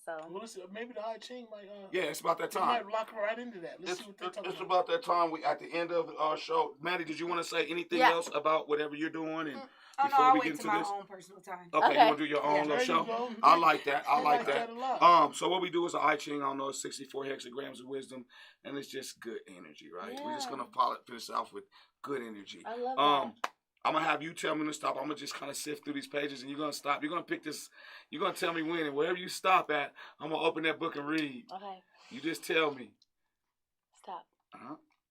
So well, listen, maybe the I Ching might. Yeah, it's about that time. Might lock right into that. Let's see what they're talking about. It's about that time. We at the end of our show. Maddie, did you want to say anything else about whatever you're doing? And before we get into this, my own personal time. Okay, you want to do your own little show? I like that. I like that. So what we do is an I Ching. I don't know, it's 64 hexagrams of wisdom, and it's just good energy, right? We're just gonna finish off with good energy. I love that. I'm going to have you tell me when to stop. I'm going to just kind of sift through these pages, and you're going to stop. You're going to pick this. You're going to tell me when, and wherever you stop at, I'm going to open that book and read. Okay. You just tell me. Stop.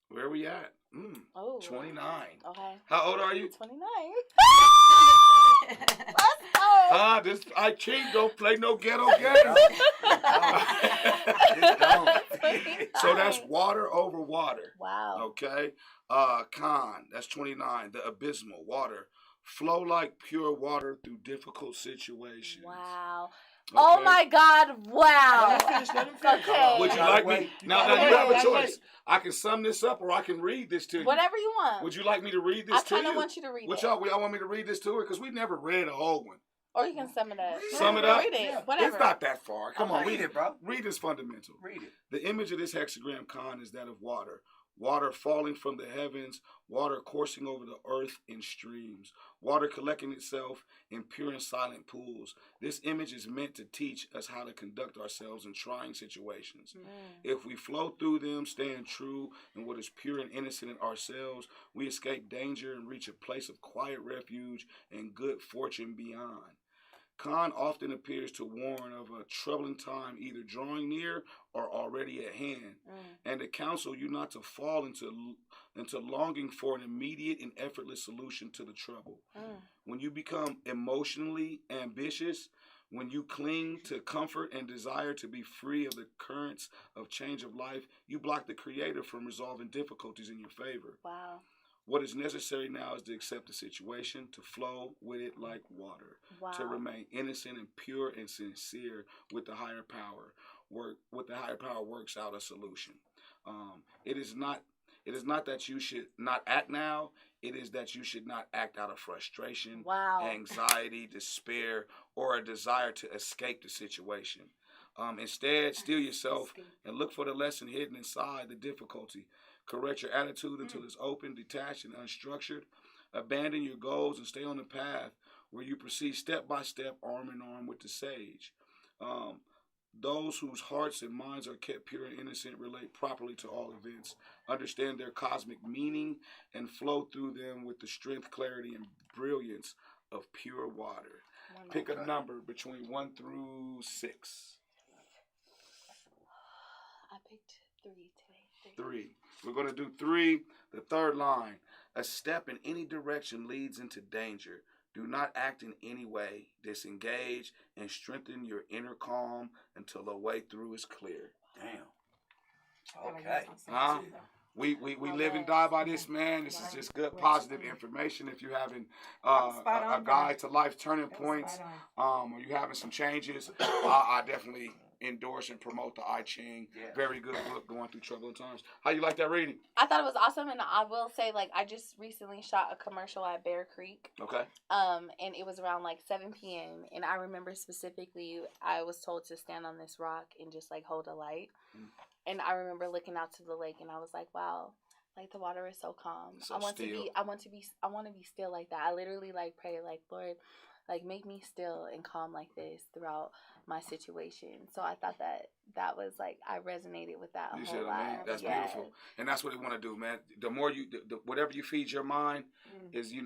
Where are we at? 29. Okay. How old are you? 29. I King don't play no ghetto games. So that's water over water. Wow. Okay. Khan, that's 29. The abysmal water. Flow like pure water through difficult situations. Wow. Okay. Oh my God! Wow. Let him finish. Okay. Would you like me? Now you have a choice. I can sum this up, or I can read this to you. Whatever you want. Would you like me to read this to you? I kind of want you to read it. Y'all want me to read this to her? Because we never read a whole one. Or you can sum it up. Sum it up? Read it. Yeah. Whatever. It's not that far. Come on, read it, bro. Read is fundamental. Read it. The image of this hexagram, Khan, is that of water. Water falling from the heavens, water coursing over the earth in streams, water collecting itself in pure and silent pools. This image is meant to teach us how to conduct ourselves in trying situations. If we flow through them, staying true in what is pure and innocent in ourselves, we escape danger and reach a place of quiet refuge and good fortune beyond. Khan often appears to warn of a troubling time either drawing near or already at hand, and to counsel you not to fall into longing for an immediate and effortless solution to the trouble. When you become emotionally ambitious, when you cling to comfort and desire to be free of the currents of change of life, you block the Creator from resolving difficulties in your favor. Wow. What is necessary now is to accept the situation, to flow with it like water, to remain innocent and pure and sincere with the higher power. What the higher power works out a solution. It is not that you should not act now. It is that you should not act out of frustration, anxiety, despair, or a desire to escape the situation. Instead, still yourself and look for the lesson hidden inside the difficulty. Correct your attitude until it's open, detached, and unstructured. Abandon your goals and stay on the path where you proceed step by step, arm in arm with the sage. Those whose hearts and minds are kept pure and innocent relate properly to all events, understand their cosmic meaning, and flow through them with the strength, clarity, and brilliance of pure water. Pick a number between 1 through 6. I picked 3 today. 3. We're going to do 3, the third line. A step in any direction leads into danger. Do not act in any way. Disengage and strengthen your inner calm until the way through is clear. Damn. Okay. We live and die by this, man. This is just good, positive information. If you're having a guide to life turning points, or you're having some changes, I definitely endorse and promote the I Ching. Very good book going through troubling times. How you like that reading? I thought it was awesome, and I will say, like, I just recently shot a commercial at Bear Creek. Okay. And it was around like 7 p.m. and I remember specifically I was told to stand on this rock and just like hold a light. And I remember looking out to the lake and I was like, wow, like the water is so calm. So I want still. to be still like that. I literally like pray like, Lord, like make me still and calm like this throughout my situation. So I thought that was like, I resonated with that You whole see what I mean? lot. That's beautiful. And that's what they want to do, man. The more you, whatever you feed your mind is, you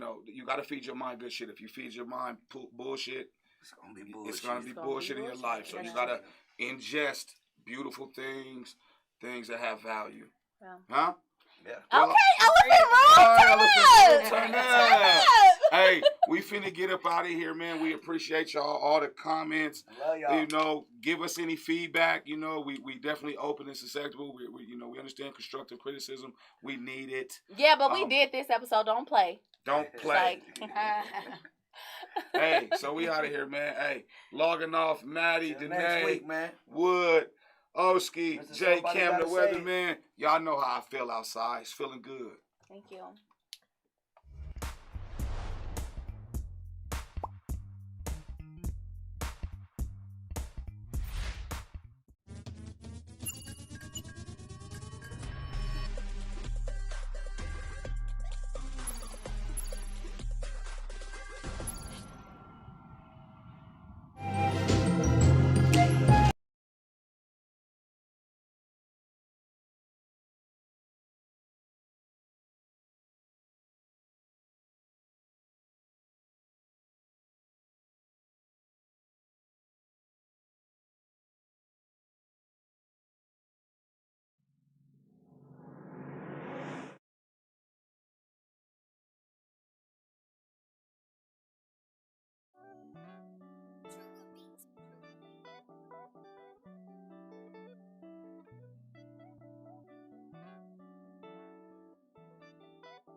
got to feed your mind good shit. If you feed your mind bullshit, it's going to be bullshit. It's going to be bullshit in your life. So you got to ingest beautiful things that have value. Yeah. Huh? Yeah. Well, Okay, turn up. Hey, we finna get up out of here, man. We appreciate y'all, all the comments. Love y'all. Give us any feedback. We definitely open and susceptible. We understand constructive criticism. We need it. Yeah, but we did this episode. Don't play. Don't play. Like, hey, so we out of here, man. Hey, logging off, Mattie, Till next week, DANAE, man. Wood, Oski, Mr. J. Somebody Cam, the Gotta Say. weatherman. Y'all know how I feel outside. It's feeling good. Thank you.